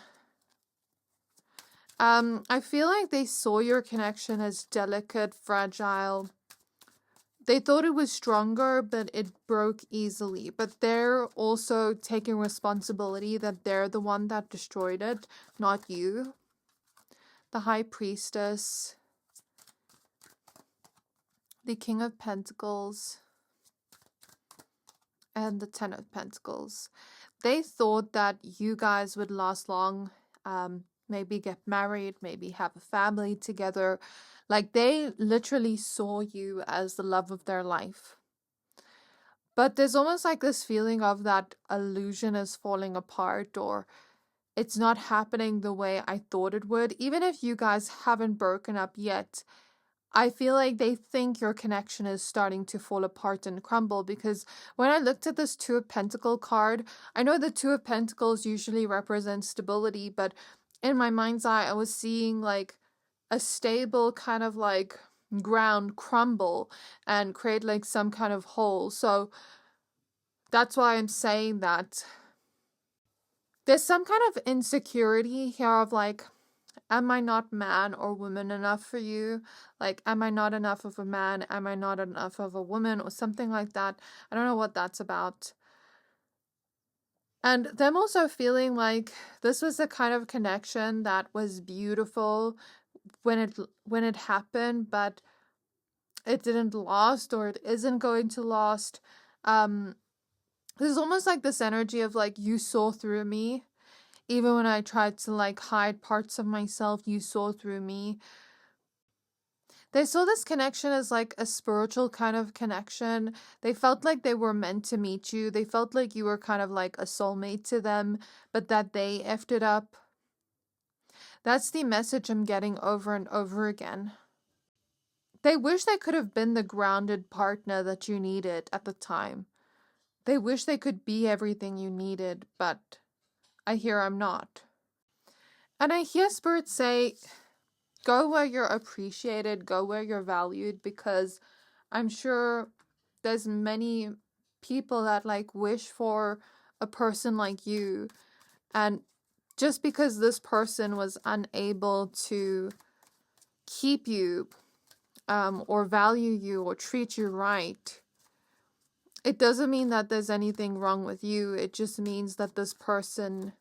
A: I feel like they saw your connection as delicate, fragile. They thought it was stronger, but it broke easily. But they're also taking responsibility that they're the one that destroyed it, not you. The High Priestess. The King of Pentacles. And the Ten of Pentacles. They thought that you guys would last long. Maybe get married, maybe have a family together. Like, they literally saw you as the love of their life. But there's almost like this feeling of that illusion is falling apart, or it's not happening the way I thought it would. Even if you guys haven't broken up yet, I feel like they think your connection is starting to fall apart and crumble, because when I looked at this Two of Pentacles card, I know the Two of Pentacles usually represents stability, but in my mind's eye, I was seeing like a stable kind of like ground crumble and create like some kind of hole. So that's why I'm saying that there's some kind of insecurity here of like, am I not man or woman enough for you? Like, am I not enough of a man? Am I not enough of a woman? Or something like that. I don't know what that's about. And them also feeling like this was the kind of connection that was beautiful when it happened, but it didn't last, or it isn't going to last. There's almost like this energy of like, you saw through me. Even when I tried to like hide parts of myself, you saw through me. They saw this connection as like a spiritual kind of connection. They felt like they were meant to meet you. They felt like you were kind of like a soulmate to them, but that they effed it up. That's the message I'm getting over and over again. They wish they could have been the grounded partner that you needed at the time. They wish they could be everything you needed, but I hear I'm not. And I hear Spirit say, go where you're appreciated, go where you're valued, because I'm sure there's many people that like wish for a person like you, and just because this person was unable to keep you or value you or treat you right, it doesn't mean that there's anything wrong with you. It just means that this person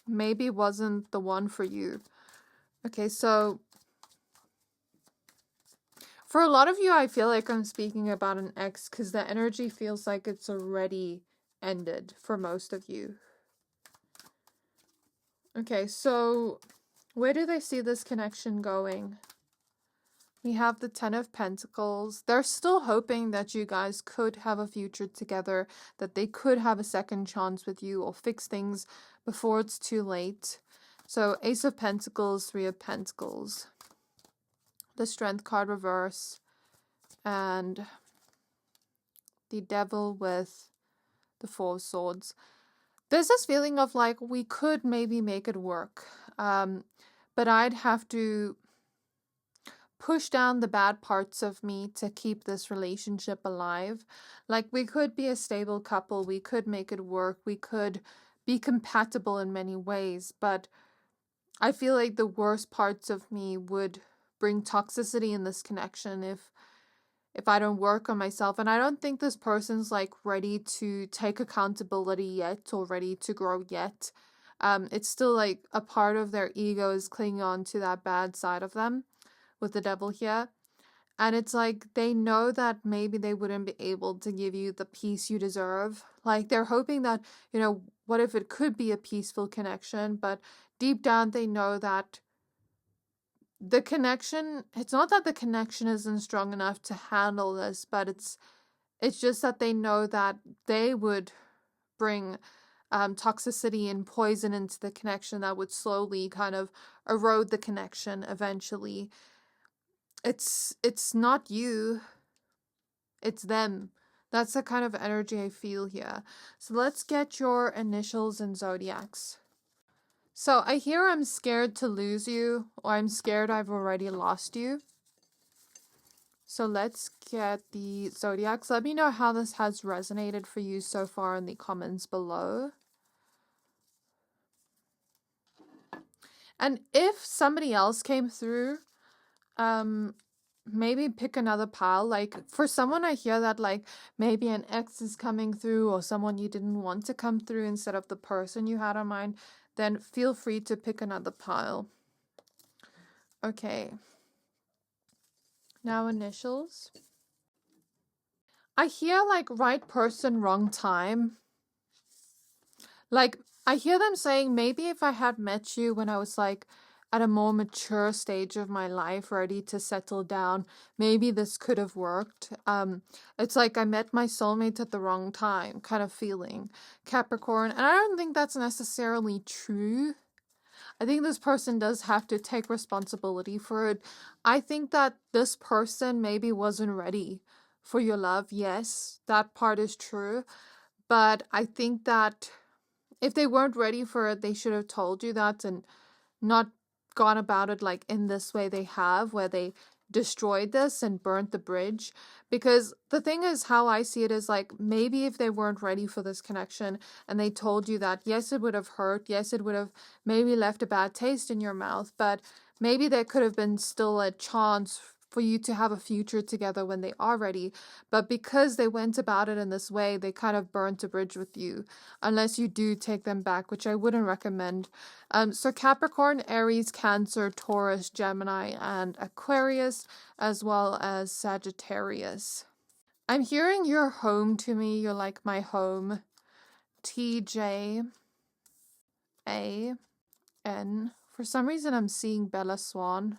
A: maybe wasn't the one for you. Okay, so for a lot of you, I feel like I'm speaking about an ex, because the energy feels like it's already ended for most of you. Okay, so where do they see this connection going? We have the Ten of Pentacles. They're still hoping that you guys could have a future together, that they could have a second chance with you or fix things before it's too late. So Ace of Pentacles, Three of Pentacles, the Strength card reverse, and the Devil with the Four of Swords. There's this feeling of like, we could maybe make it work, but I'd have to push down the bad parts of me to keep this relationship alive. Like, we could be a stable couple, we could make it work, we could be compatible in many ways, but I feel like the worst parts of me would bring toxicity in this connection if I don't work on myself. And I don't think this person's like ready to take accountability yet or ready to grow yet. It's still like a part of their ego is clinging on to that bad side of them with the Devil here. And it's like they know that maybe they wouldn't be able to give you the peace you deserve. Like, they're hoping that, you know, what if it could be a peaceful connection? But deep down they know that it's not that the connection isn't strong enough to handle this, but It's just that they know that they would bring toxicity and poison into the connection that would slowly kind of erode the connection eventually. It's not you, it's them. That's the kind of energy I feel here. So let's get your initials and zodiacs. So I hear I'm scared to lose you, or I'm scared I've already lost you. So let's get the zodiacs. Let me know how this has resonated for you so far in the comments below. And if somebody else came through, maybe pick another pile. Like for someone, I hear that like maybe an ex is coming through, or someone you didn't want to come through instead of the person you had on mind, then feel free to pick another pile. Okay. Now initials. I hear like right person, wrong time. Like I hear them saying maybe if I had met you when I was like at a more mature stage of my life, ready to settle down, maybe this could have worked. It's like I met my soulmate at the wrong time kind of feeling. Capricorn. And I don't think that's necessarily true. I think this person does have to take responsibility for it. I think that this person maybe wasn't ready for your love. Yes, that part is true. But I think that if they weren't ready for it, they should have told you that and not gone about it like in this way they have, where they destroyed this and burnt the bridge. Because the thing is, how I see it is like, maybe if they weren't ready for this connection and they told you that, yes, it would have hurt, yes, it would have maybe left a bad taste in your mouth, but maybe there could have been still a chance for you to have a future together when they are ready. But because they went about it in this way, they kind of burnt a bridge with you, unless you do take them back, which I wouldn't recommend. So Capricorn, Aries, Cancer, Taurus, Gemini, and Aquarius, as well as Sagittarius. I'm hearing you're home to me. You're like my home. TJAN. For some reason, I'm seeing Bella Swan.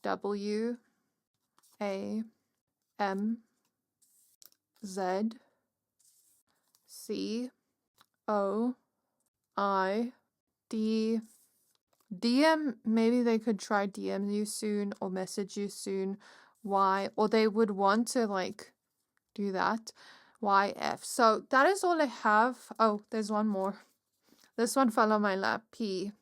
A: WAMZ. COID. DM, maybe they could try DM you soon or message you soon. Y, or they would want to like do that. YF. So that is all I have. Oh, there's one more. This one fell on my lap. P.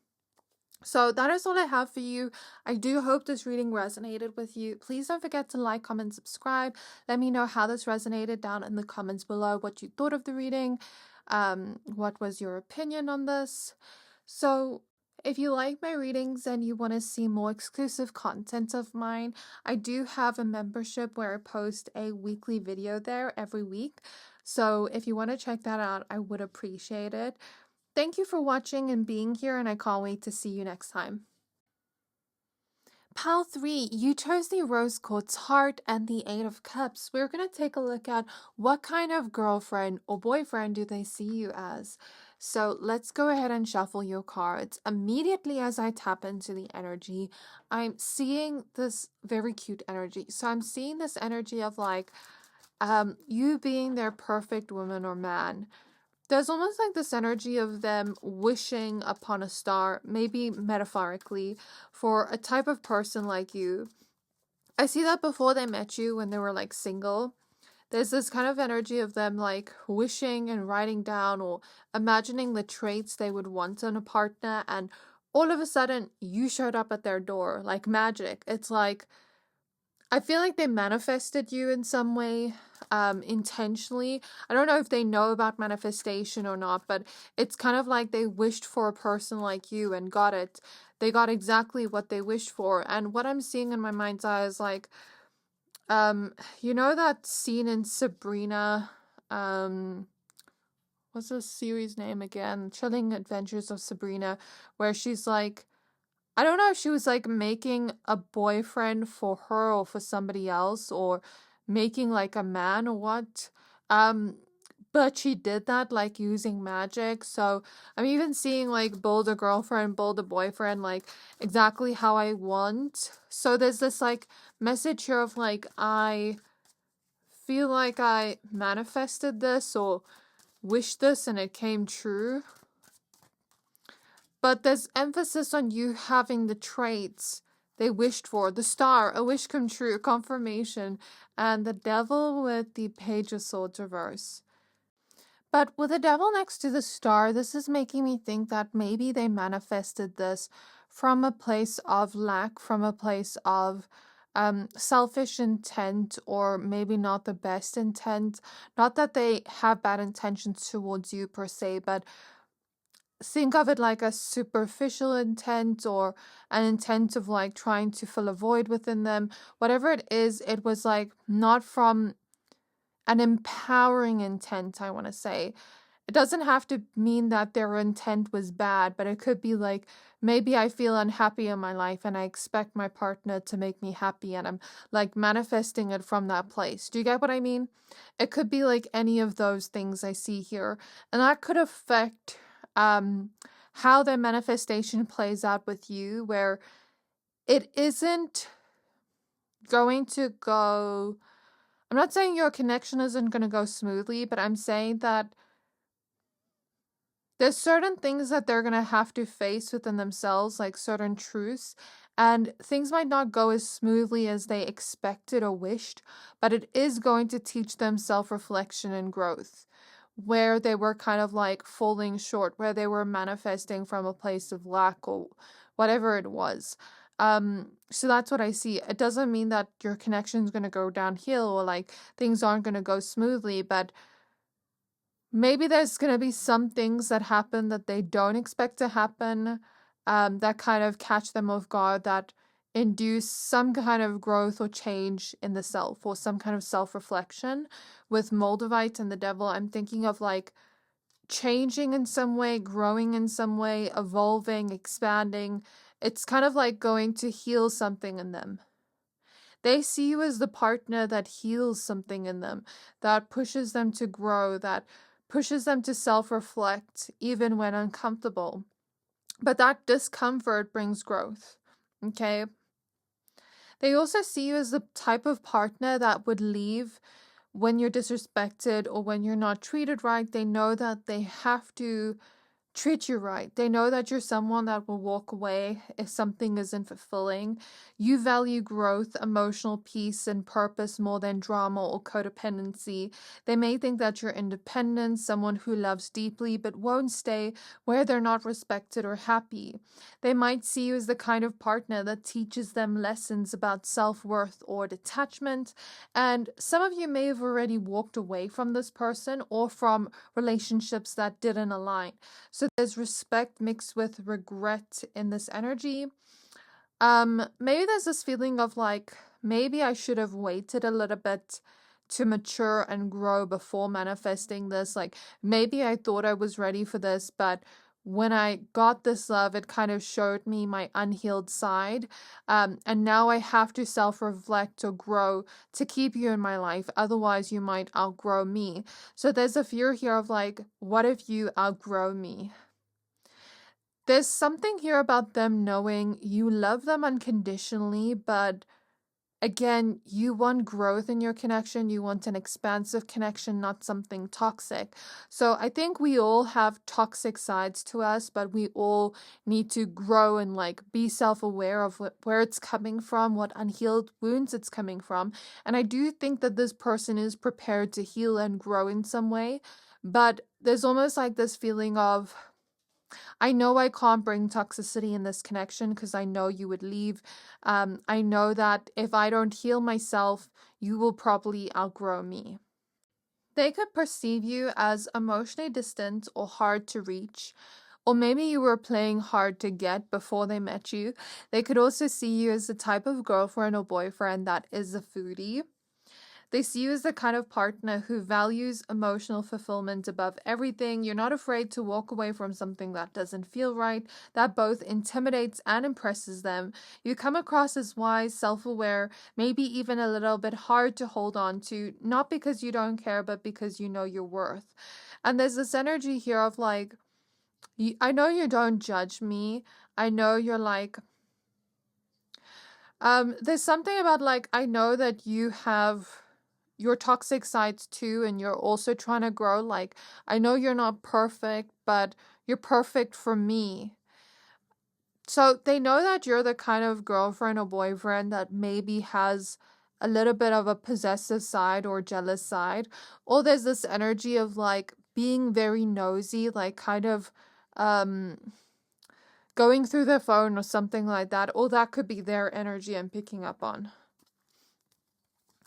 A: So that is all I have for you. I do hope this reading resonated with you. Please don't forget to like, comment, subscribe. Let me know how this resonated down in the comments below, what you thought of the reading. What was your opinion on this? So if you like my readings and you want to see more exclusive content of mine, I do have a membership where I post a weekly video there every week. So if you want to check that out, I would appreciate it. Thank you for watching and being here, and I can't wait to see you next time. Pile 3, you chose the Rose Quartz Heart and the 8 of Cups. We're going to take a look at what kind of girlfriend or boyfriend do they see you as. So let's go ahead and shuffle your cards. Immediately as I tap into the energy, I'm seeing this very cute energy. So I'm seeing this energy of like you being their perfect woman or man. There's almost like this energy of them wishing upon a star, maybe metaphorically, for a type of person like you. I see that before they met you when they were like single. There's this kind of energy of them like wishing and writing down or imagining the traits they would want in a partner, and all of a sudden you showed up at their door like magic. It's like, I feel like they manifested you in some way, intentionally. I don't know if they know about manifestation or not, but it's kind of like they wished for a person like you and got it. They got exactly what they wished for. And what I'm seeing in my mind's eye is like, you know that scene in Sabrina, what's the series name again? Chilling Adventures of Sabrina, where she's like, I don't know if she was like making a boyfriend for her or for somebody else, or making like a man or what. But she did that like using magic. So I'm even seeing like build a girlfriend, build a boyfriend, like exactly how I want. So there's this like message here of like, I feel like I manifested this or wished this and it came true. But there's emphasis on you having the traits they wished for. The star, a wish come true, confirmation, and the devil with the Page of Swords reverse. But with the devil next to the star, this is making me think that maybe they manifested this from a place of lack, from a place of selfish intent, or maybe not the best intent. Not that they have bad intentions towards you per se, but think of it like a superficial intent or an intent of like trying to fill a void within them. Whatever it is, it was like not from an empowering intent, I want to say. It doesn't have to mean that their intent was bad, but it could be like, maybe I feel unhappy in my life and I expect my partner to make me happy, and I'm like manifesting it from that place. Do you get what I mean? It could be like any of those things I see here, and that could affect how their manifestation plays out with you, where it isn't going to go... I'm not saying your connection isn't going to go smoothly, but I'm saying that there's certain things that they're going to have to face within themselves, like certain truths, and things might not go as smoothly as they expected or wished, but it is going to teach them self-reflection and growth, where they were kind of like falling short, where they were manifesting from a place of lack or whatever it was. So that's what I see. It doesn't mean that your connection is going to go downhill or like things aren't going to go smoothly, but maybe there's going to be some things that happen that they don't expect to happen, that kind of catch them off guard, that induce some kind of growth or change in the self, or some kind of self-reflection. With Moldavite and the devil, I'm thinking of like changing in some way, growing in some way, evolving, expanding. It's kind of like going to heal something in them. They see you as the partner that heals something in them, that pushes them to grow, that pushes them to self-reflect even when uncomfortable. But that discomfort brings growth, okay? They also see you as the type of partner that would leave when you're disrespected or when you're not treated right. They know that they have to treat you right. They know that you're someone that will walk away if something isn't fulfilling. You value growth, emotional peace, and purpose more than drama or codependency. They may think that you're independent, someone who loves deeply but won't stay where they're not respected or happy. They might see you as the kind of partner that teaches them lessons about self-worth or detachment. And some of you may have already walked away from this person or from relationships that didn't align. So there's respect mixed with regret in this energy. Maybe there's this feeling of like, maybe I should have waited a little bit to mature and grow before manifesting this. Like, maybe I thought I was ready for this, but when I got this love, it kind of showed me my unhealed side. And now I have to self-reflect or grow to keep you in my life. Otherwise, you might outgrow me. So there's a fear here of like, what if you outgrow me? There's something here about them knowing you love them unconditionally, but again, you want growth in your connection. You want an expansive connection, not something toxic. So I think we all have toxic sides to us, but we all need to grow and like be self-aware of where it's coming from, what unhealed wounds it's coming from. And I do think that this person is prepared to heal and grow in some way, but there's almost like this feeling of, I know I can't bring toxicity in this connection because I know you would leave. I know that if I don't heal myself, you will probably outgrow me. They could perceive you as emotionally distant or hard to reach, or maybe you were playing hard to get before they met you. They could also see you as the type of girlfriend or boyfriend that is a foodie. They see you as the kind of partner who values emotional fulfillment above everything. You're not afraid to walk away from something that doesn't feel right, that both intimidates and impresses them. You come across as wise, self-aware, maybe even a little bit hard to hold on to, not because you don't care, but because you know your worth. And there's this energy here of like, I know you don't judge me. I know you're like, there's something about like, I know that you have your toxic sides too, and you're also trying to grow. Like, I know you're not perfect, but you're perfect for me. So they know that you're the kind of girlfriend or boyfriend that maybe has a little bit of a possessive side or jealous side. Or there's this energy of like being very nosy, like kind of going through their phone or something like that. Or that could be their energy I'm picking up on.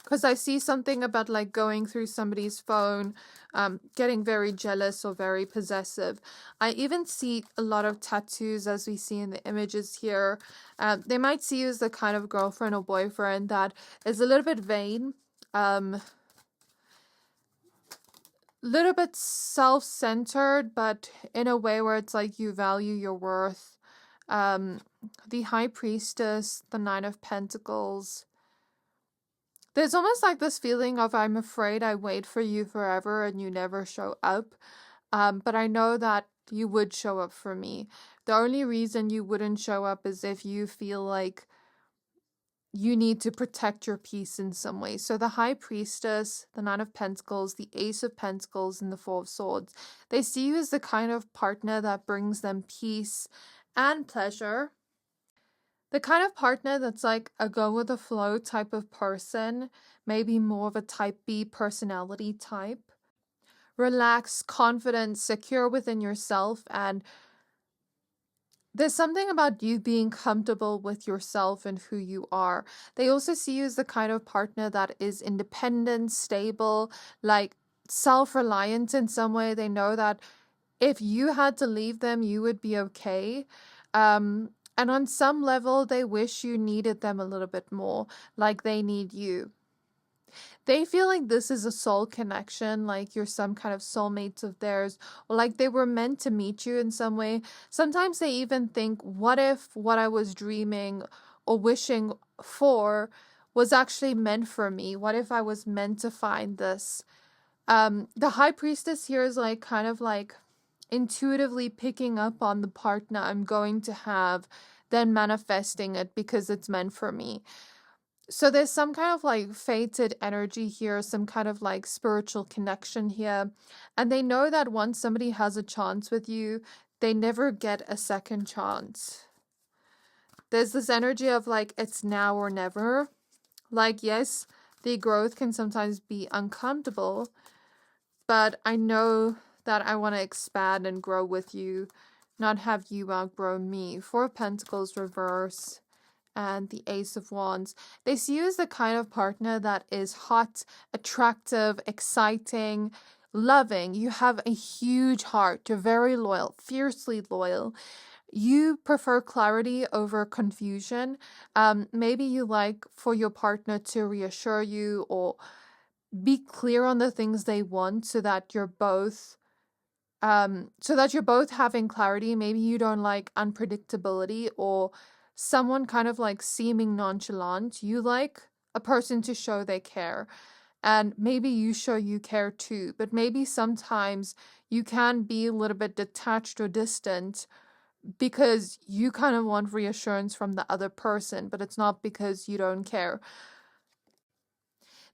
A: Because I see something about like going through somebody's phone, getting very jealous or very possessive. I even see a lot of tattoos, as we see in the images here. They might see you as the kind of girlfriend or boyfriend that is a little bit vain, little bit self-centered, but in a way where it's like you value your worth. The High Priestess, the Nine of Pentacles. There's almost like this feeling of I'm afraid I wait for you forever and you never show up. But I know that you would show up for me. The only reason you wouldn't show up is if you feel like you need to protect your peace in some way. So the High Priestess, the Nine of Pentacles, the Ace of Pentacles, and the Four of Swords. They see you as the kind of partner that brings them peace and pleasure. The kind of partner that's like a go-with-the-flow type of person, maybe more of a type B personality type. Relaxed, confident, secure within yourself, and there's something about you being comfortable with yourself and who you are. They also see you as the kind of partner that is independent, stable, like self-reliant in some way. They know that if you had to leave them, you would be okay. And on some level, they wish you needed them a little bit more, like they need you. They feel like this is a soul connection, like you're some kind of soulmates of theirs, or like they were meant to meet you in some way. Sometimes they even think, what if what I was dreaming or wishing for was actually meant for me? What if I was meant to find this? The High Priestess here is like kind of like intuitively picking up on the partner I'm going to have, then manifesting it because it's meant for me. So there's some kind of like fated energy here, some kind of like spiritual connection here. And they know that once somebody has a chance with you, they never get a second chance. There's this energy of like, it's now or never. Like, yes, the growth can sometimes be uncomfortable, but I know that I want to expand and grow with you, not have you outgrow me. Four of Pentacles reverse and the Ace of Wands. They see you as the kind of partner that is hot, attractive, exciting, loving. You have a huge heart. You're very loyal, fiercely loyal. You prefer clarity over confusion. Maybe you like for your partner to reassure you or be clear on the things they want so that you're both having clarity. Maybe you don't like unpredictability or someone kind of like seeming nonchalant. You like a person to show they care, and maybe you show you care too, but maybe sometimes you can be a little bit detached or distant because you kind of want reassurance from the other person, but it's not because you don't care.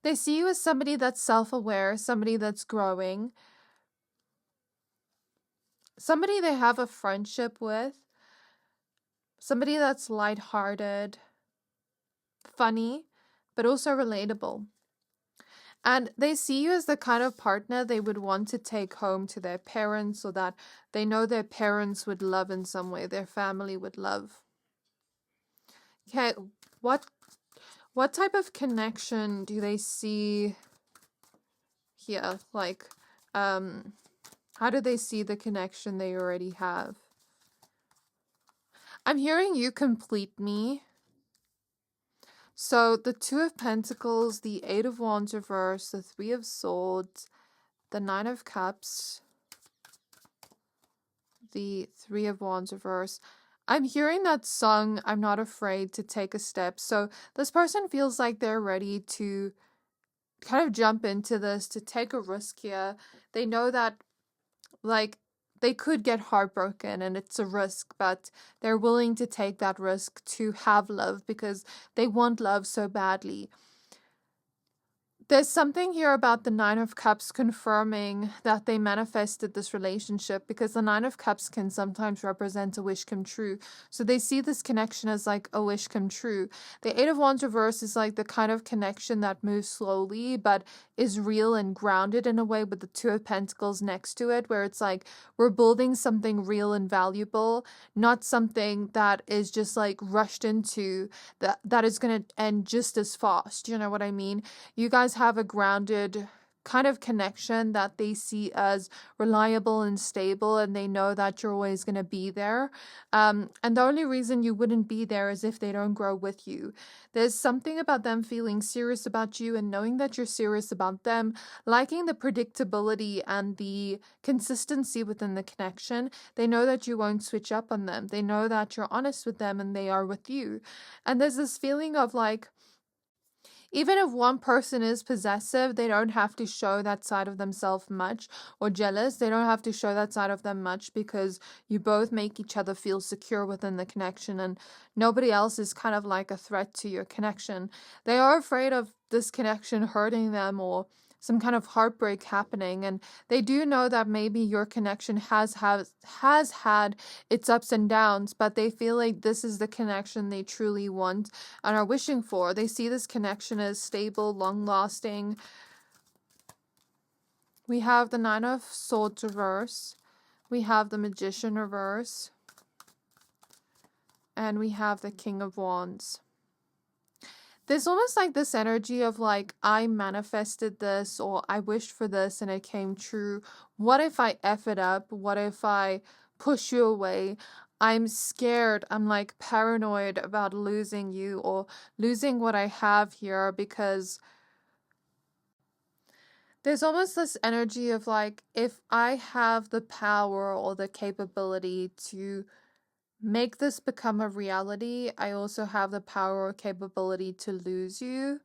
A: They see you as somebody that's self-aware, somebody that's growing, somebody they have a friendship with, somebody that's lighthearted, funny, but also relatable. And they see you as the kind of partner they would want to take home to their parents, so that they know their parents would love in some way, their family would love. Okay, what type of connection do they see here? Like, how do they see the connection they already have? I'm hearing you complete me. So the Two of Pentacles, the Eight of Wands reverse, the Three of Swords, the Nine of Cups, the Three of Wands reverse. I'm hearing that song, I'm Not Afraid to Take a Step. So this person feels like they're ready to kind of jump into this, to take a risk here. They know that like they could get heartbroken and it's a risk, but they're willing to take that risk to have love because they want love so badly. There's something here about the Nine of Cups confirming that they manifested this relationship, because the Nine of Cups can sometimes represent a wish come true. So they see this connection as like a wish come true. The Eight of Wands reverse is like the kind of connection that moves slowly but is real and grounded in a way, with the Two of Pentacles next to it, where it's like we're building something real and valuable, not something that is just like rushed into that is going to end just as fast. You know what I mean? You guys have a grounded kind of connection that they see as reliable and stable, and they know that you're always going to be there. And the only reason you wouldn't be there is if they don't grow with you. There's something about them feeling serious about you and knowing that you're serious about them, liking the predictability and the consistency within the connection. They know that you won't switch up on them. They know that you're honest with them and they are with you. And there's this feeling of like, even if one person is possessive, they don't have to show that side of themselves much, or jealous. They don't have to show that side of them much, because you both make each other feel secure within the connection, and nobody else is kind of like a threat to your connection. They are afraid of this connection hurting them or some kind of heartbreak happening, and they do know that maybe your connection has had its ups and downs, but they feel like this is the connection they truly want and are wishing for. They see this connection as stable, long-lasting. We have the Nine of Swords reverse, we have the Magician reverse, and we have the King of Wands. There's almost like this energy of like, I manifested this, or I wished for this and it came true. What if I F it up? What if I push you away? I'm scared. I'm like paranoid about losing you or losing what I have here, because there's almost this energy of like, if I have the power or the capability to make this become a reality, I also have the power or capability to lose you.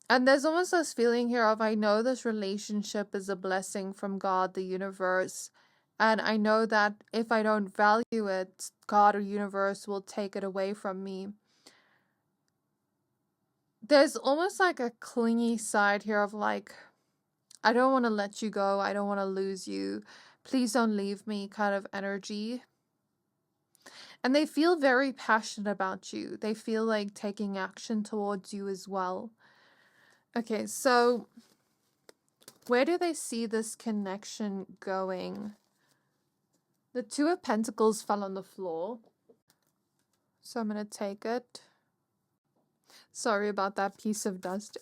A: And there's almost this feeling here of, I know this relationship is a blessing from God, the universe, and I know that if I don't value it, God or universe will take it away from me. There's almost like a clingy side here of like, I don't want to let you go, I don't want to lose you, please don't leave me kind of energy. And they feel very passionate about you. They feel like taking action towards you as well. Okay, so where do they see this connection going? The Two of Pentacles fell on the floor, so I'm going to take it. Sorry about that piece of dust.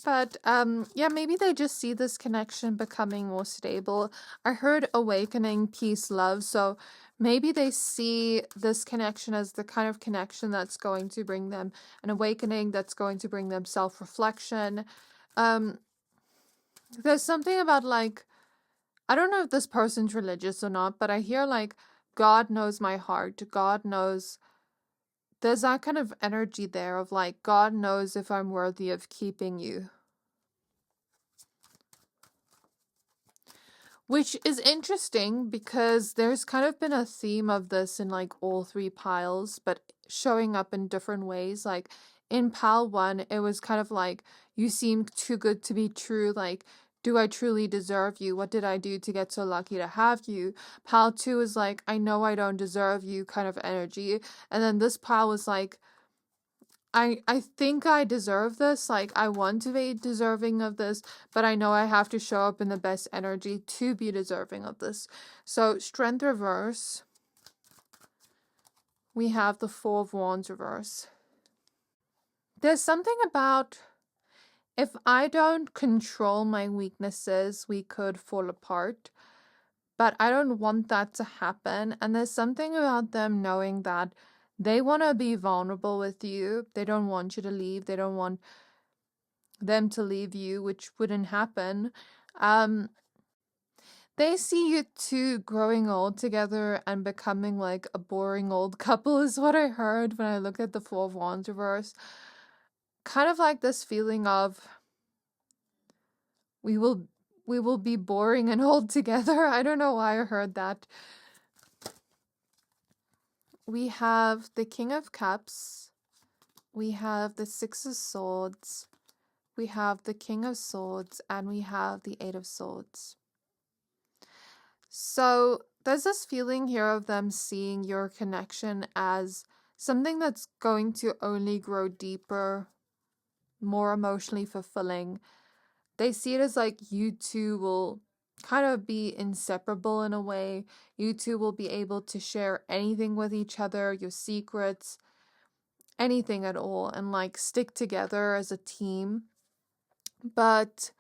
A: But yeah, maybe they just see this connection becoming more stable. I heard awakening, peace, love, so maybe they see this connection as the kind of connection that's going to bring them an awakening, that's going to bring them self-reflection. There's something about like, I don't know if this person's religious or not, but I hear like, God knows my heart, God knows. There's that kind of energy there of like, God knows if I'm worthy of keeping you. Which is interesting, because there's kind of been a theme of this in like all three piles, but showing up in different ways. Like in pile 1, it was kind of like, you seem too good to be true. Like, do I truly deserve you? What did I do to get so lucky to have you? Pile 2 is like, I know I don't deserve you kind of energy. And then this pile was like, I think I deserve this, like I want to be deserving of this, but I know I have to show up in the best energy to be deserving of this. So Strength reverse, we have the Four of Wands reverse. There's something about, if I don't control my weaknesses, we could fall apart, but I don't want that to happen. And there's something about them knowing that they want to be vulnerable with you. They don't want you to leave. They don't want them to leave you, which wouldn't happen. They see you two growing old together and becoming like a boring old couple is what I heard when I look at the Four of Wands reverse. Kind of like this feeling of, we will be boring and old together. I don't know why I heard that. We have the King of Cups, we have the Six of Swords, we have the King of Swords, and we have the Eight of Swords. So there's this feeling here of them seeing your connection as something that's going to only grow deeper, more emotionally fulfilling. They see it as like you two will kind of be inseparable in a way. You two will be able to share anything with each other, your secrets, anything at all, and like stick together as a team. But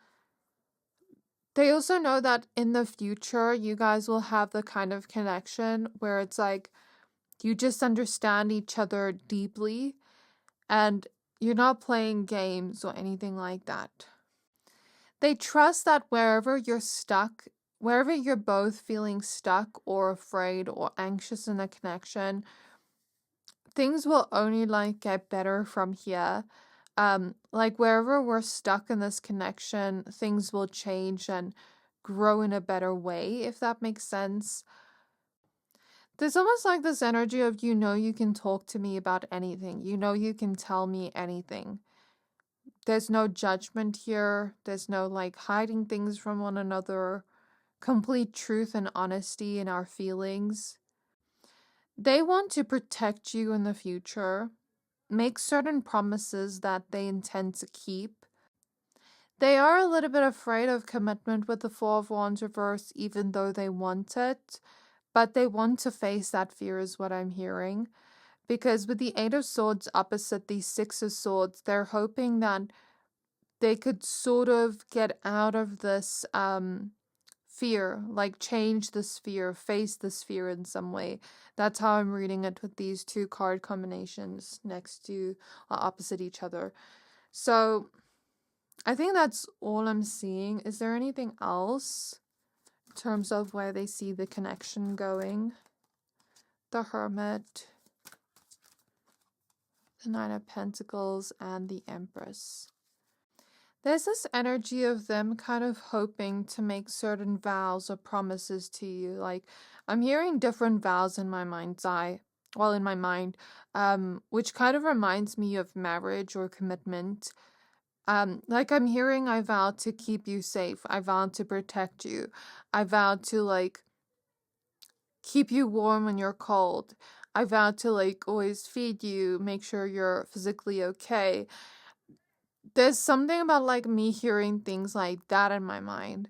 A: they also know that in the future, you guys will have the kind of connection where it's like you just understand each other deeply and you're not playing games or anything like that. They trust that wherever you're stuck, wherever you're both feeling stuck or afraid or anxious in a connection, things will only like get better from here. Like wherever we're stuck in this connection, things will change and grow in a better way, if that makes sense. There's almost like this energy of, you can talk to me about anything. You can tell me anything. There's no judgment here. There's no like hiding things from one another. Complete truth and honesty in our feelings. They want to protect you in the future, make certain promises that they intend to keep. They are a little bit afraid of commitment with the Four of Wands reverse, even though they want it, but they want to face that fear is what I'm hearing. Because with the Eight of Swords opposite the Six of Swords, they're hoping that they could sort of get out of this fear, like change this fear, face this fear in some way. That's how I'm reading it with these two card combinations next to opposite each other. So I think that's all I'm seeing. Is there anything else in terms of where they see the connection going? The Hermit, the Nine of Pentacles, and the Empress. There's this energy of them kind of hoping to make certain vows or promises to you. Like, I'm hearing different vows in my mind's eye. Well, in my mind, which kind of reminds me of marriage or commitment. Like I'm hearing, I vow to keep you safe. I vow to protect you. I vow to like keep you warm when you're cold. I vow to like always feed you, make sure you're physically okay. There's something about like me hearing things like that in my mind.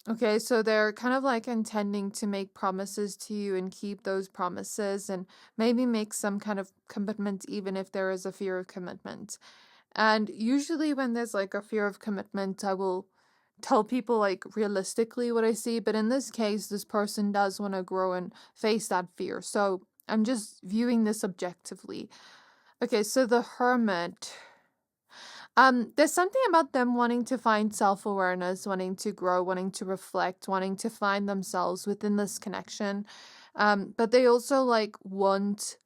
A: Okay, so they're kind of like intending to make promises to you and keep those promises and maybe make some kind of commitment even if there is a fear of commitment. And usually when there's like a fear of commitment, I will tell people like realistically what I see. But in this case, this person does want to grow and face that fear. So I'm just viewing this objectively. Okay, so the Hermit. There's something about them wanting to find self-awareness, wanting to grow, wanting to reflect, wanting to find themselves within this connection. But they also like want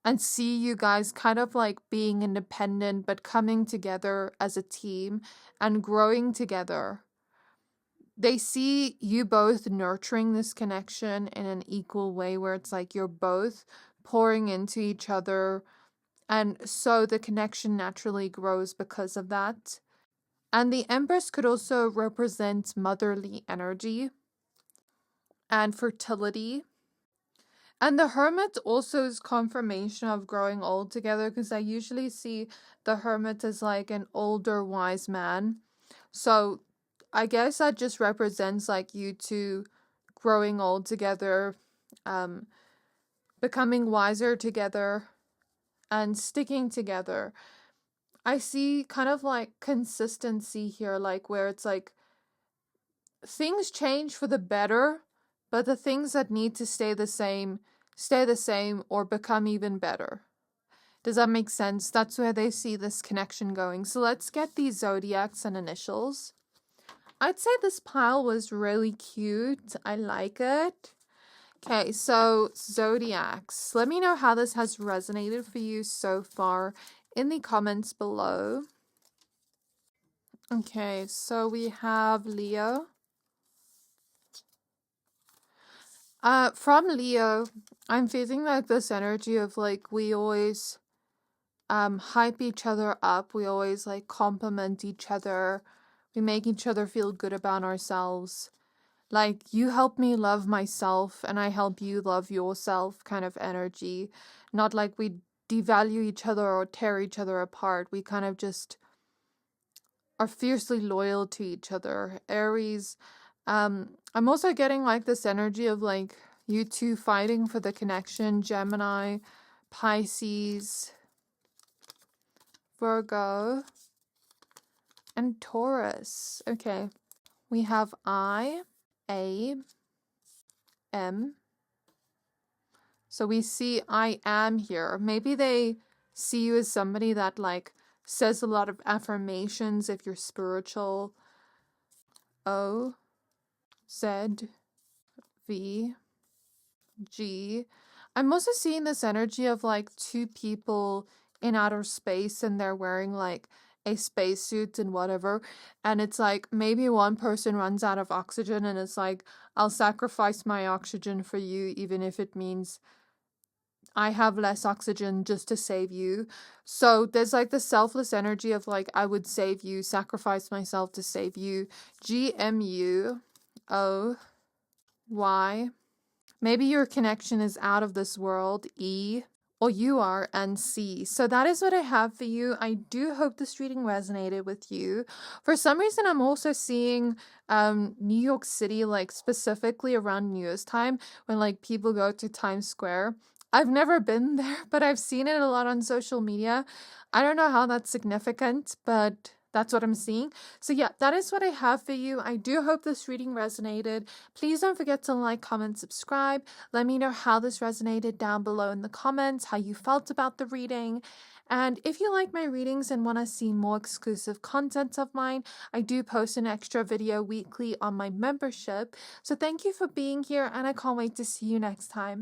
A: and see you guys kind of like being independent, but coming together as a team and growing together. They see you both nurturing this connection in an equal way where it's like you're both pouring into each other. And so the connection naturally grows because of that. And the Empress could also represent motherly energy and fertility. And the Hermit also is confirmation of growing old together, because I usually see the Hermit as like an older wise man. So I guess that just represents like you two growing old together, becoming wiser together, and sticking together. I see kind of like consistency here, like where it's like things change for the better, but the things that need to stay the same or become even better. Does that make sense? That's where they see this connection going. So let's get these zodiacs and initials. I'd say this pile was really cute. I like it. Okay, so zodiacs. Let me know how this has resonated for you so far in the comments below. Okay, so we have Leo. From Leo, I'm feeling like this energy of like we always hype each other up. We always like compliment each other. We make each other feel good about ourselves. Like, you help me love myself and I help you love yourself kind of energy. Not like we devalue each other or tear each other apart. We kind of just are fiercely loyal to each other. Aries, I'm also getting like this energy of like you two fighting for the connection. Gemini, Pisces, Virgo, and Taurus. Okay, we have I, A, M. So we see I am here. Maybe they see you as somebody that like says a lot of affirmations if you're spiritual. O, Z, V, G. I'm also seeing this energy of like two people in outer space and they're wearing like a spacesuit and whatever. And it's like maybe one person runs out of oxygen and it's like, I'll sacrifice my oxygen for you, even if it means I have less oxygen just to save you. So there's like the selfless energy of like, I would save you, sacrifice myself to save you. GMU, O, Y. Maybe your connection is out of this world, E, or you are, and C. So that is what I have for you. I do hope this reading resonated with you. For some reason, I'm also seeing New York City, like specifically around New Year's time, when like people go to Times Square. I've never been there, but I've seen it a lot on social media. I don't know how that's significant, but that's what I'm seeing. So yeah, that is what I have for you. I do hope this reading resonated. Please don't forget to like, comment, subscribe. Let me know how this resonated down below in the comments, how you felt about the reading. And if you like my readings and want to see more exclusive content of mine, I do post an extra video weekly on my membership. So thank you for being here, and I can't wait to see you next time.